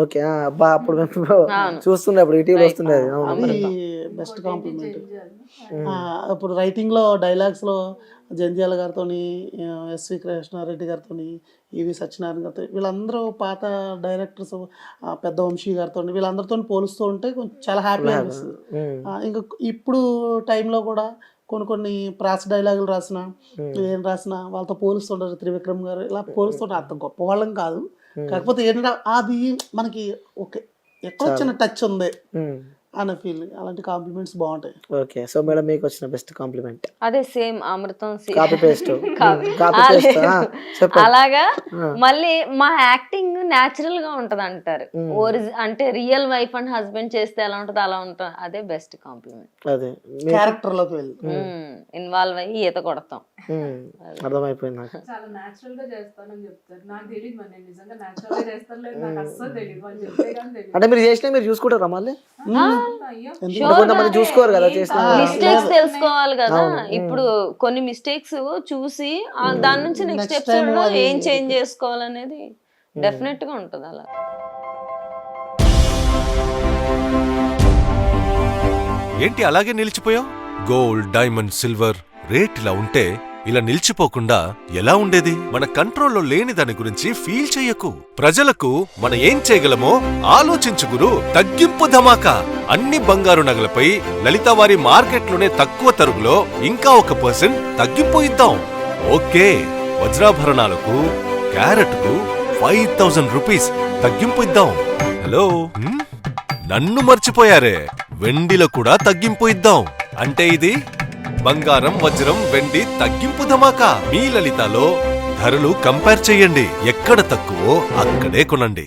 ఓకే, అబ్బా అప్పుడు మేము చూస్తుండే, అప్పుడు ఈటీవీలో వస్తుండే. అది బెస్ట్ కాంప్లిమెంట్. ఇప్పుడు రైటింగ్ లో డైలాగ్స్ లో జంధ్యాల గారితో, ఎస్వి కృష్ణారెడ్డి గారితో, ఈవి సత్యనారాయణ గారితో, వీళ్ళందరూ పాత డైరెక్టర్స్, పెద్ద వంశీ గారితో, వీళ్ళందరితో పోలుస్తూ ఉంటే కొంచెం చాలా హ్యాపీ అనిపిస్తుంది. ఇంకా ఇప్పుడు టైంలో కూడా కొన్ని ప్రాస డైలాగులు రాసిన, ఏం రాసిన వాళ్ళతో పోలుస్తుంటారు. త్రివిక్రమ్ గారు ఇలా పోలుస్తుంటారు. అంత గొప్ప వాళ్ళం కాదు, కాకపోతే ఏంటంటే అది మనకి ఓకే ఎక్కడ చిన్న టచ్ ఉంది అనే ఫీలింగ్. అలాంటి కాంప్లిమెంట్స్ బాగుంటాయి. ఓకే, సో మేడం మీకు వచ్చిన బెస్ట్ కాంప్లిమెంట్? అదే సేమ్ అమృతం కాపీ పేస్ట్. అలాగా మళ్ళీ మా యాక్టింగ్ న్యాచురల్ గా ఉంటది అంటారు. అంటే రియల్ వైఫ్ అండ్ హస్బెండ్ చేస్తే ఎలా ఉంటది అలా ఉంటుంది. అదే బెస్ట్ కాంప్లిమెంట్. అదే క్యారెక్టర్ లోకి వెళ్ళి ఇన్వాల్వ్ అయ్యి ఈత కొడతాం. అర్థమైపోయింది నాకు. చాలా నాచురల్ గా చేస్తానని చెప్తారు. నాకు తెలియదు మరి నేను నిజంగా నాచురల్ గా చేస్తాను లేదు, నాకు అస్సలు తెలియదు. వాళ్ళు చెప్తే కానీ తెలియదు. అంటే మీరు చేసినా మీరు చూసుకుంటారా మళ్ళీ? అయ్యో కొంతమంది చూసుకోరు కదా చేసిన మిస్టేక్స్ తెలుసుకోవాలి కదా. ఇప్పుడు కొన్ని మిస్టేక్స్ చూసి దాని నుంచి నెక్స్ట్ ఎపిసోడ్ లో ఏం చేంజ్ చేసుకోవాలనేది డెఫినెట్ గా ఉంటది. అలా ఏంటి అలాగే నిలిచిపోయావు? గోల్డ్, డైమండ్, సిల్వర్ రేట్ ఇలా ఉంటే ఇలా నిలిచిపోకుండా ఎలా ఉండేది? మన కంట్రోల్లో లేని దాని గురించి ఫీల్ చెయ్యకు. ప్రజలకు మనం ఏం చేయగలమో ఆలోచించు గురు. తగ్గింపు ధమాకా. అన్ని బంగారు నగలపై లలిత వారి మార్కెట్లోనే తక్కువ తరుగులో ఇంకా 1% తగ్గింపు ఇద్దాం. ఓకే, వజ్రాభరణాలకు క్యారెట్కు 5000 రూపీస్ తగ్గింపు ఇద్దాం. హలో, నన్ను మర్చిపోయారే, వెండిలో కూడా తగ్గింపు ఇద్దాం. అంటే ఇది బంగారం, వజ్రం, వెండి తగ్గింపు ధమాకా. మీ లలితలో ధరలు కంపేర్ చెయ్యండి. ఎక్కడ తక్కువో అక్కడే కొనండి.